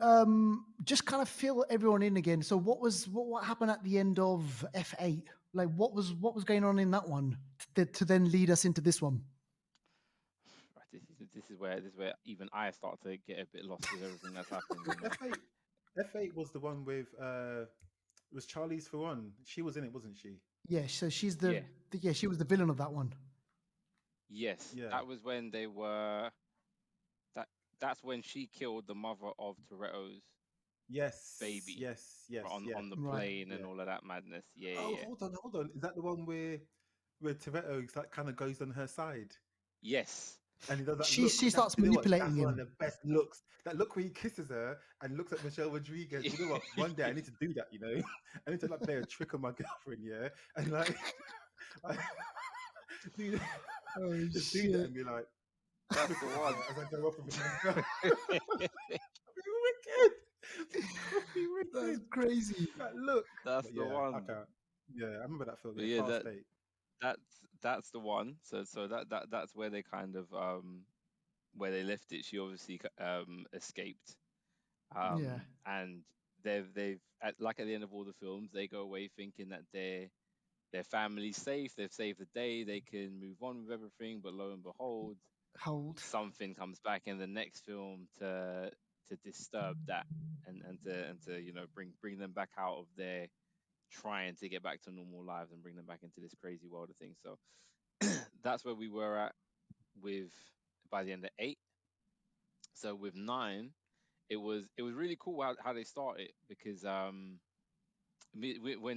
just kind of fill everyone in again. So, what happened at the end of F8? Like, what was going on in that one to then lead us into this one? This is where even I start to get a bit lost with everything that's happening. F8 was the one with was Charlize Theron. She was in it, wasn't she? Yeah. So she's she was the villain of that one. Yes. Yeah. That was when they were. That's when she killed the mother of Touretto's baby. Yes. On the plane and all of that madness. Yeah. Hold on. Is that the one where Touretto kind of goes on her side? Yes. And he does that. She starts manipulating him. One of the best looks. That look where he kisses her and looks at Michelle Rodriguez. You know what? One day I need to do that. I need to play a trick on my girlfriend. Yeah, and do that and be like. That's the one. As I go off with wicked. That's crazy. That look. That's the one. I remember that film. Yeah, Fast 8. that's the one. So that's where they kind of where they left it. She obviously escaped. Yeah. And they've like at the end of all the films, they go away thinking that their family's safe, they've saved the day, they can move on with everything. But lo and behold, Hold. something comes back in the next film to disturb that, and to bring them back out of their trying to get back to normal lives and bring them back into this crazy world of things. So that's where we were at with by the end of 8. So with 9, it was really cool how they started, because when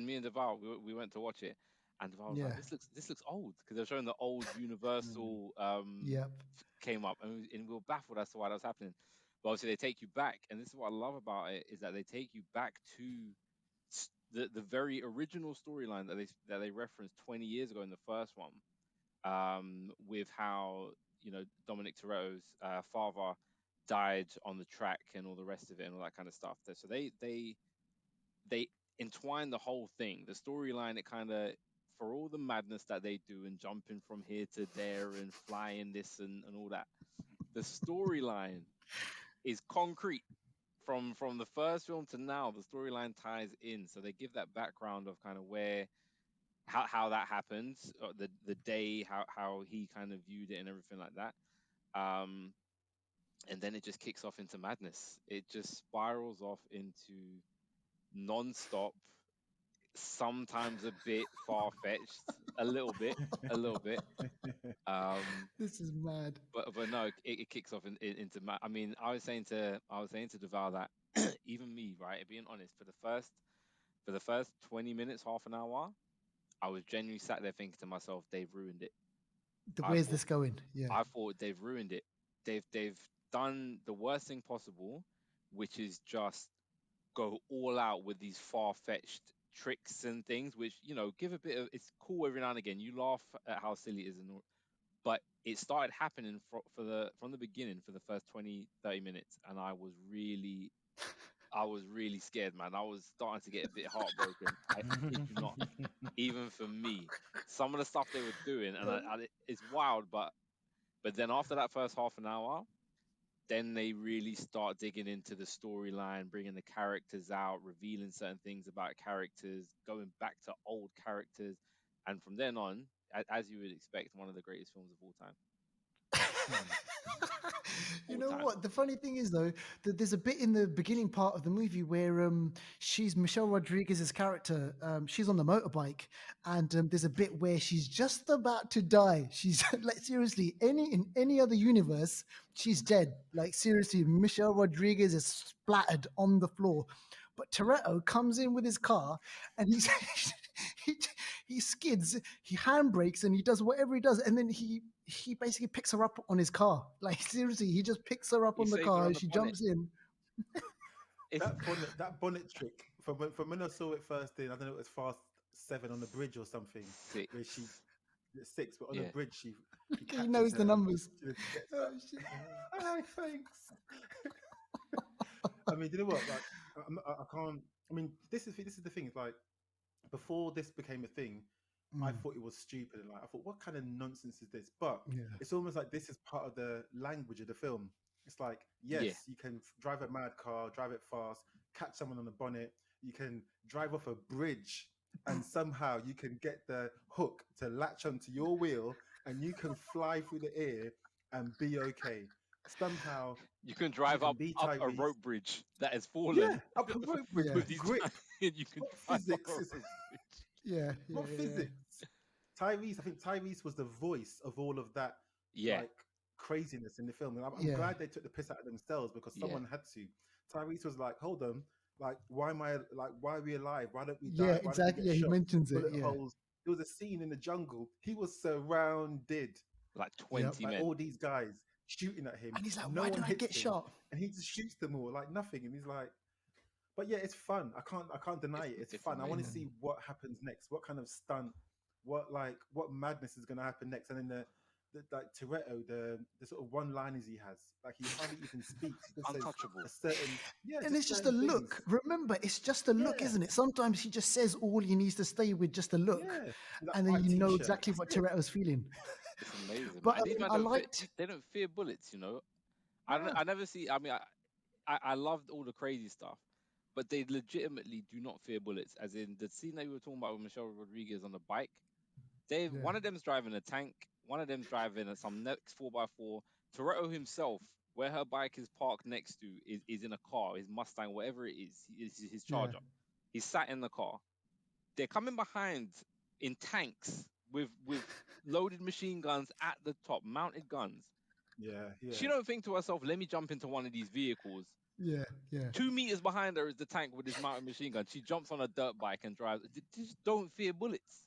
me and Deval we went to watch it, and Deval was like, Yeah. this looks old, because they're showing the old Mm. Universal Yep. came up, and we were baffled as to why that was happening. But obviously they take you back, and this is what I love about it, is that they take you back to the very original storyline that they referenced 20 years ago in the first one, with how Dominic Toretto's father died on the track and all the rest of it and all that kind of stuff. So they entwine the whole thing, the storyline. It kind of, for all the madness that they do and jumping from here to there and flying this and all that, the storyline is concrete. From the first film to now, the storyline ties in. So they give that background of kind of where how that happens, the day, how he kind of viewed it and everything like that. Um, and then it just kicks off into madness. It just spirals off into non-stop, sometimes a bit far-fetched, a little bit. Um, This is mad. but no, it kicks off into mad. I mean, I was saying to Deval that even me, right, being honest, for the first 20 minutes, half an hour, I was genuinely sat there thinking to myself, they've ruined it. I Where's thought this going? Yeah. I thought they've ruined it. They've done the worst thing possible, which is just go all out with these far-fetched tricks and things, which give a bit of, it's cool every now and again. You laugh at how silly it is, but it started happening from the beginning for the first 20-30 minutes, and I was really scared, man. I was starting to get a bit heartbroken. I kid you not. Even for me, some of the stuff they were doing, and it's wild, but then after that first half an hour, then they really start digging into the storyline, bringing the characters out, revealing certain things about characters, going back to old characters, and from then on, as you would expect, one of the greatest films of all time. You All know time. what? The funny thing is, though, that there's a bit in the beginning part of the movie where she's Michelle Rodriguez's character. She's on the motorbike, and there's a bit where she's just about to die. She's like, seriously, in any other universe, she's dead. Like, seriously, Michelle Rodriguez is splattered on the floor. But Toretto comes in with his car, and he, he skids, he handbrakes, and he does whatever he does, and then he basically picks her up on his car. Like, seriously, he just picks her up He on the saves her car on and the she bonnet. jumps in. It's That bonnet trick from when I saw it first in, I don't know, it was Fast 7 on the bridge or something, six. where she 6, but on the Yeah. bridge he He catches knows the her and numbers. gets Oh, up. shit. Oh, thanks. I mean, you know what? Like, I can't. I mean, this is the thing. It's like, before this became a thing, I Mm, thought it was stupid, and like I thought, what kind of nonsense is this? But yeah. it's almost like this is part of the language of the film. It's like, Yeah. yes, you can drive a mad car, drive it fast, catch someone on the bonnet. You can drive off a bridge, and somehow you can get the hook to latch onto your wheel, and you can fly through the air and be okay. Somehow You can you drive can up be up a Tyrese. rope bridge that has Yeah, fallen up a rope bridge Yeah. with with these grip. you can What drive up a physics is rope bridge. Yeah. Yeah. what Yeah. physics? Tyrese, I think Tyrese was the voice of all of that, Yeah. like, craziness in the film, and I'm Yeah. glad they took the piss out of themselves because Yeah. someone had to. Tyrese was like, "Hold on, like, why are we alive? Why don't we Yeah. die? Why don't we Exactly. get Yeah. He shot? mentions it. Bullet Yeah. holes." There was a scene in the jungle. He was surrounded Like Yep. 20 by men. all these guys shooting at him. And he's like, No why one did I hits get him, shot? and he just shoots them all like nothing. And he's like, but yeah, it's fun. I can't deny it. It's It's fun. I want to amazing. see what happens next. What kind of stunt? What madness is going to happen next? And then like Touretto, the sort of one liners he has, like he hardly even speaks. He just says Untouchable. a certain, yeah, And just it's just a certain things. look. Remember, it's just a look, Yeah, isn't it? Sometimes he just says all he needs to say with just a look, yeah. That and then white you know t-shirt. exactly That's what it. Toretto's feeling. It's amazing, man. But And these men I don't fear. liked, They don't fear bullets. You know, No. I never see. I mean, I loved all the crazy stuff, but they legitimately do not fear bullets. As in the scene that we were talking about with Michelle Rodriguez on the bike. yeah, One of them's driving a tank. One of them's driving some next 4x4. Toretto himself, where her bike is parked next to, is in a car, his Mustang, whatever it is his yeah, Charger. He's sat in the car. They're coming behind in tanks with loaded machine guns at the top, mounted guns. Yeah, She yeah. don't think to herself, let me jump into one of these vehicles. yeah, yeah. 2 meters behind her is the tank with his mounted machine gun. She jumps on a dirt bike and drives. They just don't fear bullets.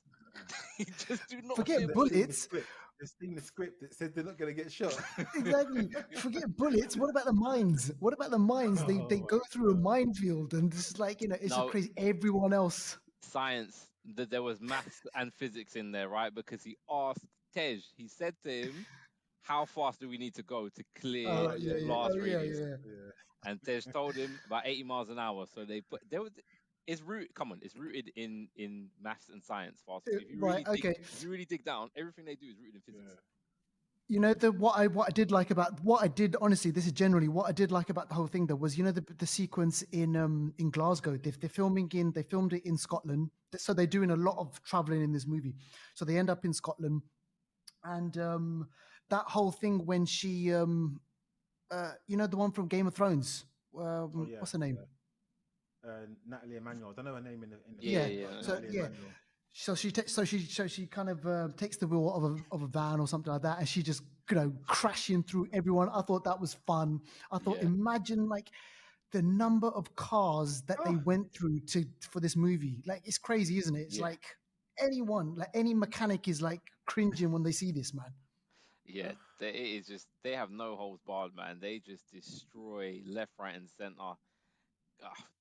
They just do not I think fear Forget they've seen the bullets. bullets. script. They've seen the script that says they're not going to get shot. Exactly. Forget bullets. What about the mines? What about the mines? They Oh go my through a god. minefield, and this is like, it's just No, crazy. Everyone else. science, that there was maths and physics in there, right? Because he asked Tej, he said to him, how fast do we need to go to clear Oh Yeah, the yeah, yeah. yeah, Oh blast yeah, radius? yeah. yeah. And Tej told him about 80 miles an hour. So they put there was it's rooted. Come on, it's rooted in maths and science. Fast and Furious. Right. Okay. If you really dig down, everything they do is rooted in physics. Yeah. What I did like about what I did honestly, this is generally what I did like about the whole thing though was the sequence in Glasgow. They filmed it in Scotland, so they're doing a lot of traveling in this movie. So they end up in Scotland, and that whole thing when she the one from Game of Thrones, Oh yeah, what's her name? yeah. Natalie Emmanuel. I don't know her name in the Yeah, Yeah. film, yeah, but yeah. So Natalie yeah. Emmanuel. So she kind of takes the wheel of a van or something like that, and she just crashing through everyone. I thought that was fun. I thought, Yeah, imagine like the number of cars that they Oh, went through for this movie. Like, it's crazy, isn't it? It's yeah, like anyone, like any mechanic, is like cringing when they see this, man. yeah. It is just they have no holds barred, man. They just destroy left, right, and center.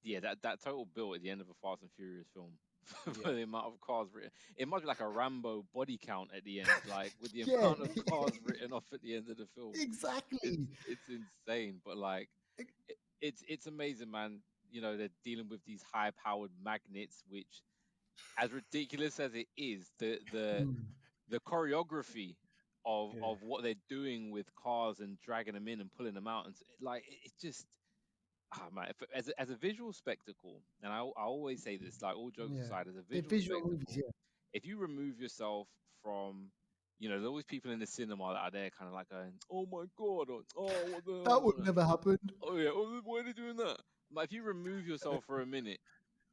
Yeah, that total bill at the end of a Fast and Furious film yeah. for the amount of cars written. It must be like a Rambo body count at the end, like with the Yeah, amount of cars written off at the end of the film. exactly. It's insane, but like it's amazing, man. You know, they're dealing with these high powered magnets, which, as ridiculous as it is, Mm, the choreography Yeah. of what they're doing with cars and dragging them in and pulling them out, and like it just man, as a visual spectacle, and I always say this, like all jokes yeah, aside, as a they're visual visual movies. spectacle, Yeah, if you remove yourself from, there's always people in the cinema that are there, kind of like going, "Oh my god," or "Oh, what the that would hell?" never happen. Oh yeah, oh, why are they doing that? But if you remove yourself for a minute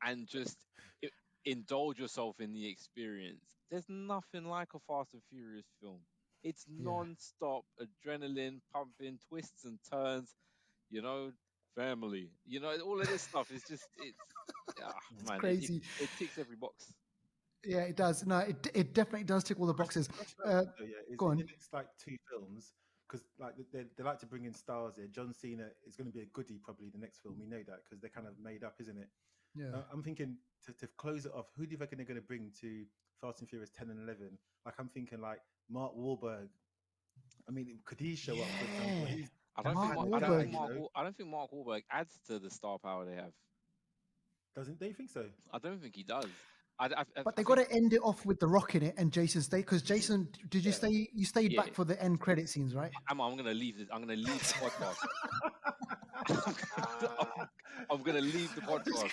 and just i- indulge yourself in the experience, there's nothing like a Fast and Furious film. It's Yeah, non-stop adrenaline pumping, twists and turns, you know, family, all of this stuff is just it's man, crazy. it ticks every box. Yeah, it does. No, it definitely does tick all the boxes. Question I Uh, have, though, yeah, is Go in on. the next like two films, because like they like to bring in stars here. John Cena is going to be a goodie probably the next film. We know that because they're kind of made up, isn't it? Yeah. I'm thinking to close it off. Who do you reckon they're going to bring to Fast and Furious 10 and 11? Like I'm thinking like Mark Wahlberg. I mean, could he show up, for example? Yeah. He's that kind of I don't guy, think Wahlberg. you know. I don't think Mark Wahlberg adds to the star power they have. Doesn't they think so? I don't think he does. But I they got think to end it off with The Rock in it and Jason stay, because Jason, did you Yeah. stay? You stayed yeah. back for the end credit scenes, right? I'm gonna leave this. I'm gonna leave the podcast. I'm gonna leave the I'm just, podcast.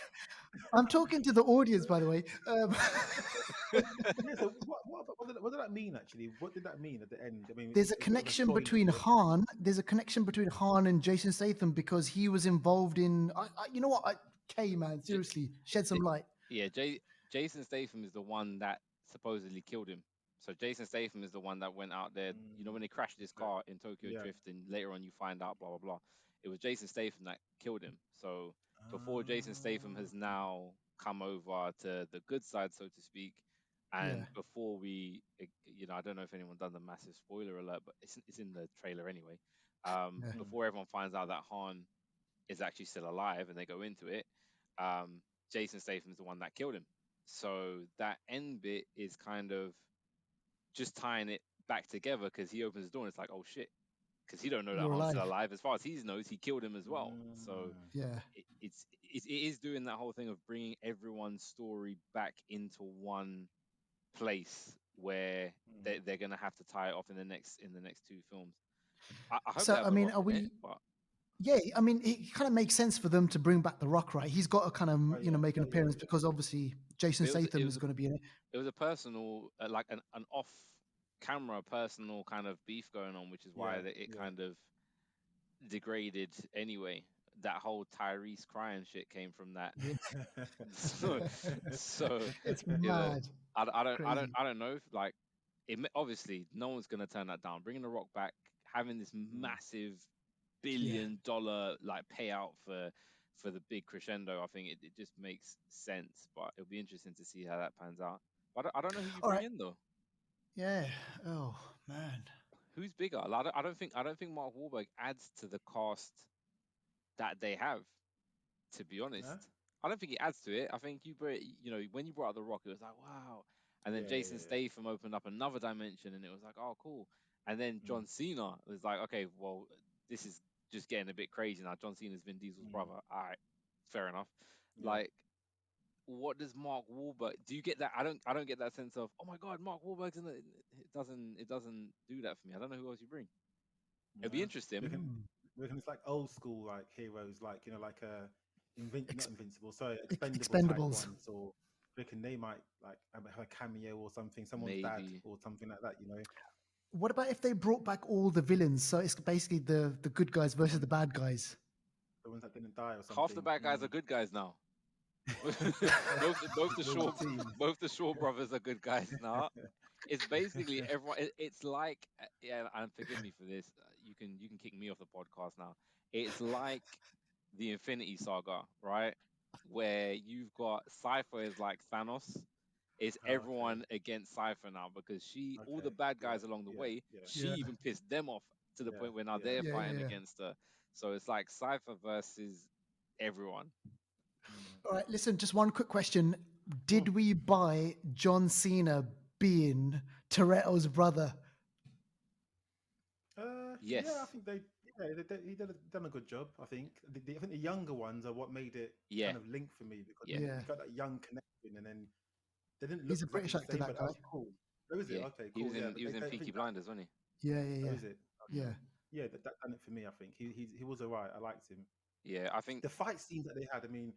I'm talking to the audience, by the way. Yeah. So what did that mean actually? What did that mean at the end? I mean, there's a it's a bit of a connection spoiler between for. Han. There's a connection between Han and Jason Statham because he was involved in. You know what? Kay, man, J- seriously, shed some J- light. yeah, Jason Statham is the one that supposedly killed him. So Jason Statham is the one that went out there. When they crashed his Okay. car in Tokyo Yeah. Drift, and later on you find out, blah blah blah. It was Jason Statham that killed him. So before Jason Statham has Ah, now come over to the good side, so to speak, Yeah, and before I don't know if anyone done the massive spoiler alert, but it's in the trailer anyway. yeah, Before everyone finds out that Han is actually still alive and they go into it, um, Jason Statham is the one that killed him. So that end bit is kind of just tying it back together because he opens the door and it's like, oh shit, because he don't know that You're Han's still alive. alive. As far as he knows, he killed him as well. So Yeah. it is doing that whole thing of bringing everyone's story back into one place where they're gonna have to tie it off in the next two films. I hope they So have I The mean, Rock are in it, we? but Yeah, I mean, it kind of makes sense for them to bring back The Rock, right? He's got to kind Oh of, yeah, make an yeah, yeah, appearance yeah. because obviously Jason it was Statham is going to be in it. it was a personal like an off camera personal kind of beef going on, which is why Yeah, it yeah. kind of degraded anyway. That whole Tyrese crying shit came from that. Yeah. so, so It's you know, mad, crazy. I don't know if like obviously no one's gonna turn that down. Bringing the Rock back, having this massive Yeah. $1 billion like payout for the big crescendo, I think it just makes sense. But it'll be interesting to see how that pans out. But I don't know who you All bring right. in though. Yeah. Oh man. Who's bigger? Like, I don't think Mark Wahlberg adds to the cast that they have. To be honest, Huh? I don't think he adds to it. I think when you brought out The Rock, it was like wow, and then Yeah, yeah, Jason yeah, yeah. Statham opened up another dimension, and it was like oh cool, and then Mm, John Cena was like okay, well this is just getting a bit crazy now. John Cena's Vin Diesel's mm, brother. All right, fair enough. yeah. Like, what does Mark Wahlberg? Do you get that? I don't get that sense of oh my god, Mark Wahlberg's in it. It doesn't do that for me. I don't know who else you bring. It'll be No. interesting. Mm. We reckon it's like old school like heroes, like like not Ex- invincible, sorry, expendable type Expendables. ones, or reckon they might like have a cameo or something, someone's dad Maybe or something like that. What about if they brought back all the villains? So it's basically the good guys The versus ones the bad guys. the ones that didn't die or half the something. bad guys are good guys now. Build a team. Both the Shaw brothers are good guys now. It's basically everyone. It's like yeah, and forgive me for this. You can kick me off the podcast now. It's like the Infinity Saga, right? Where you've got Cypher is like Thanos. It's Oh, okay. everyone against Cypher now because all the Okay. bad Yeah. guys along the Yeah. way, Yeah. she Yeah. even pissed them off to the Yeah. point where now Yeah. they're Yeah. fighting Yeah. against her. So it's like Cypher versus everyone. Mm. All right. Listen, just one quick question. Mm. Did we buy John Cena being Toretto's brother? Yeah, I Yes. think he done a good job. I think I think the younger ones are what made it Yeah. kind of link for me, because Yeah. Yeah. you got that young connection, and then they didn't look He's a exactly British the actor, same, that but that guy. was cool. Oh, is it? Yeah. Okay, cool. Yeah, but He was in I Peaky think that. Blinders, wasn't Yeah. Yeah. Oh, Yeah. is it? Okay. Yeah. Yeah, that done it for me. I think he was alright. I liked him. he? Yeah. I think The fight scenes that they had, I mean,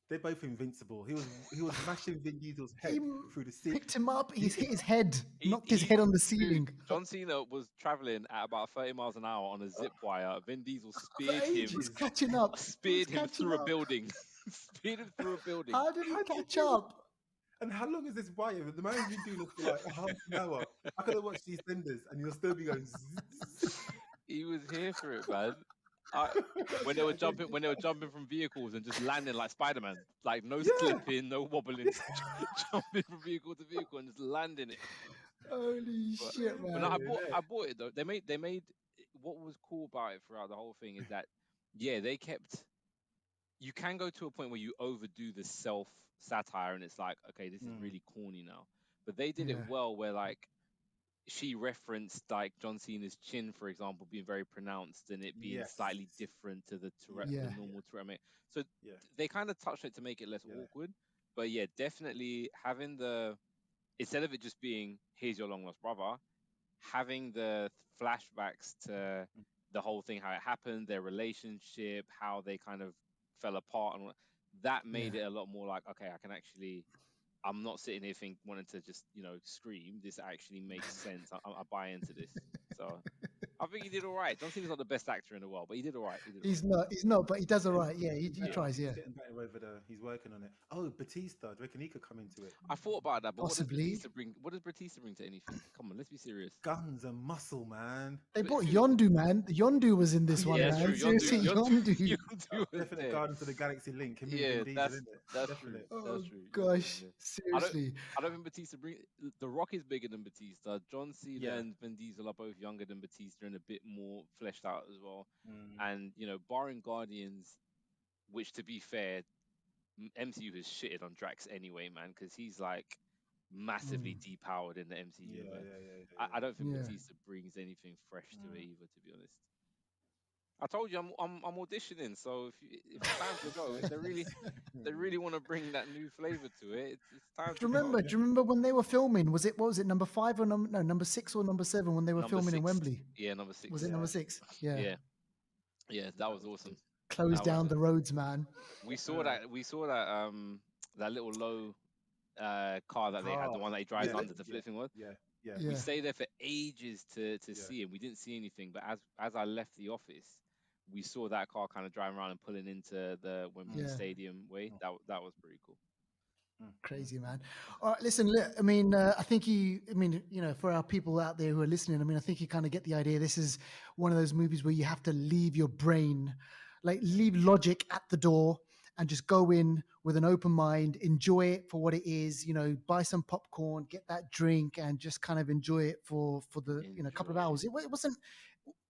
they're both invincible. He was mashing Vin Diesel's He head through the ceiling. picked him up. Did you He's see hit his that? head, knocked his he head on the dude, ceiling John Cena was traveling at about 30 miles an hour on a zip wire. Vin Diesel for speared ages. him, Was catching up. He was speared him catching through a up. building, speared him through a building. How did he How did he catch do that? up? And how long is this wire? The man's been doing this for like a half an hour. I could have watched these tenders and you'll still be going. Zzz. He was here for it, man. I, when they were jumping from vehicles and just landing like Spider-Man, like no Yeah, slipping, no wobbling, jumping from vehicle to vehicle and just landing it. Holy But shit, no, man. I bought it though. They made what was cool about it throughout the whole thing is that yeah, they kept. You can go to a point where you overdo the self satire and it's like okay, this is Mm, really corny now. But they did it Yeah. well, where like she referenced like John Cena's chin, for example, being very pronounced and it being yes. slightly different to the Yeah. normal Tourette. So Yeah. they kind of touched it to make it less Yeah. awkward. But yeah, definitely having the instead of it just being here's your long lost brother, having the flashbacks to Mm, the whole thing, how it happened, their relationship, how they kind of fell apart, and that made Yeah. it a lot more like okay, I can actually I'm not sitting here wanting to just scream. This actually makes sense. I buy into this. So I think he did all right. John Cena's not the best actor in the world, but he did all right. He did all right. He's not, but he does all getting, right. Yeah, he getting better. tries. He's Yeah. getting better over he's working on it. Oh, Batista. Do you reckon he could come into it? I thought about that, but what does Possibly. Batista bring? What does Batista bring to anything? Come on, let's be serious. Guns and muscle, man. They But brought see, Yondu, man. Yondu was in this one, yeah, that's man. true. Seriously, Yondu. Yondu was Definite there. Guardians of the Galaxy link. Him and Vin Yeah, Diesel, isn't it? that's true. Definite. That's Oh true. Yondu was gosh, there. seriously. I don't think Batista bring. The Rock is bigger than Batista. John Cena Yeah. and Vin Diesel are both younger than Batista and a bit more fleshed out as well. Mm, And barring Guardians, which to be fair, MCU has shitted on Drax anyway, man, because he's like massively depowered in the MCU. I don't think Batista brings anything fresh to it either, to be honest. I told you I'm auditioning, so if it's time to go, if they really want to bring that new flavor to it, it's time to go. Do you remember when they were filming? Was it number 5 or number 6 or number 7 when they were Number filming 6. in Wembley? Yeah, number 6. Was it number 6? Yeah, that was awesome. Close down the roads, man. We saw that that little low car that they had, the one that he drives under the flipping one. Yeah. We stayed there for ages to see him. We didn't see anything, but as I left the office, we saw that car kind of driving around and pulling into the Wembley Stadium way. That was pretty cool. Crazy, man. All right, listen, I mean, I think for our people out there who are listening, I mean, I think you kind of get the idea. This is one of those movies where you have to leave your brain, like leave logic at the door and just go in with an open mind, enjoy it for what it is, buy some popcorn, get that drink and just kind of enjoy it for the, couple of hours.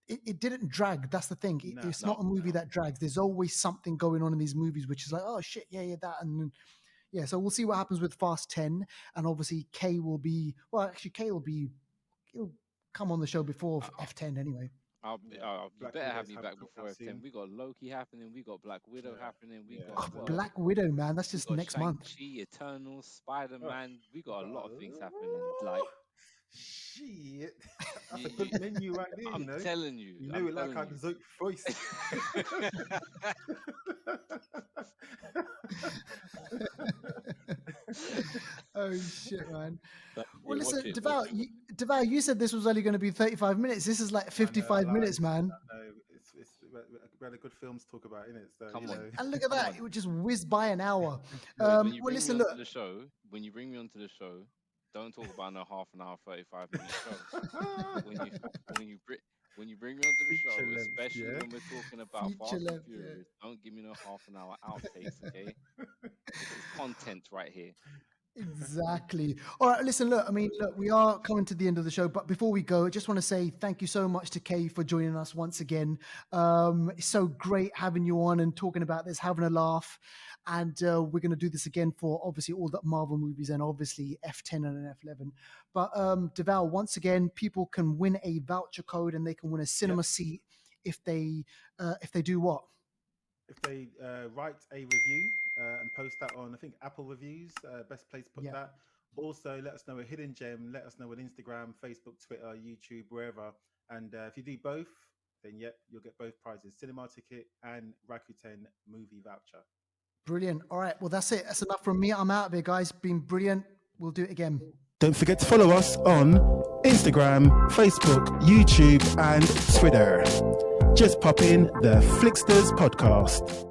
It didn't drag. That's the thing. It's not a movie that drags. There's always something going on in these movies, which is like, oh shit, that. And yeah, so we'll see what happens with Fast 10. And obviously Kay will come on the show before F10 anyway. You better have me back before F10. We got Loki happening. We got Black Widow happening. We got Black Widow, man. That's just next month. Eternals, Spider-Man. We got a lot of things happening. Like, shit. That's a good menu right there. I'm telling you. You know it like I zoot voice. Oh shit, man. Well, listen, Deval, you said this was only going to be 35 minutes. This is like 55 minutes, man. We had a good film to talk about, innit? So, Come on. And look at that. It would just whiz by an hour. When you bring me onto the show, don't talk about no half an hour, 35-minute show. When you bring me onto the show, especially when we're talking about Fast and Furious, don't give me no half an hour outtakes, okay? It's content right here. Exactly. All right, listen, look, we are coming to the end of the show, but before we go, I just want to say thank you so much to Kay for joining us once again. It's so great having you on and talking about this, having a laugh. And we're going to do this again for obviously all the Marvel movies and obviously F10 and F11. But Deval, once again, people can win a voucher code and they can win a cinema seat if they do what? If they write a review and post that on, I think, Apple Reviews, best place to put that. Also, let us know a hidden gem. Let us know on Instagram, Facebook, Twitter, YouTube, wherever. And if you do both, then you'll get both prizes: cinema ticket and Rakuten movie voucher. Brilliant. All right. Well, that's it. That's enough from me. I'm out of here, guys. Been brilliant. We'll do it again. Don't forget to follow us on Instagram, Facebook, YouTube, and Twitter. Just pop in the Flixters podcast.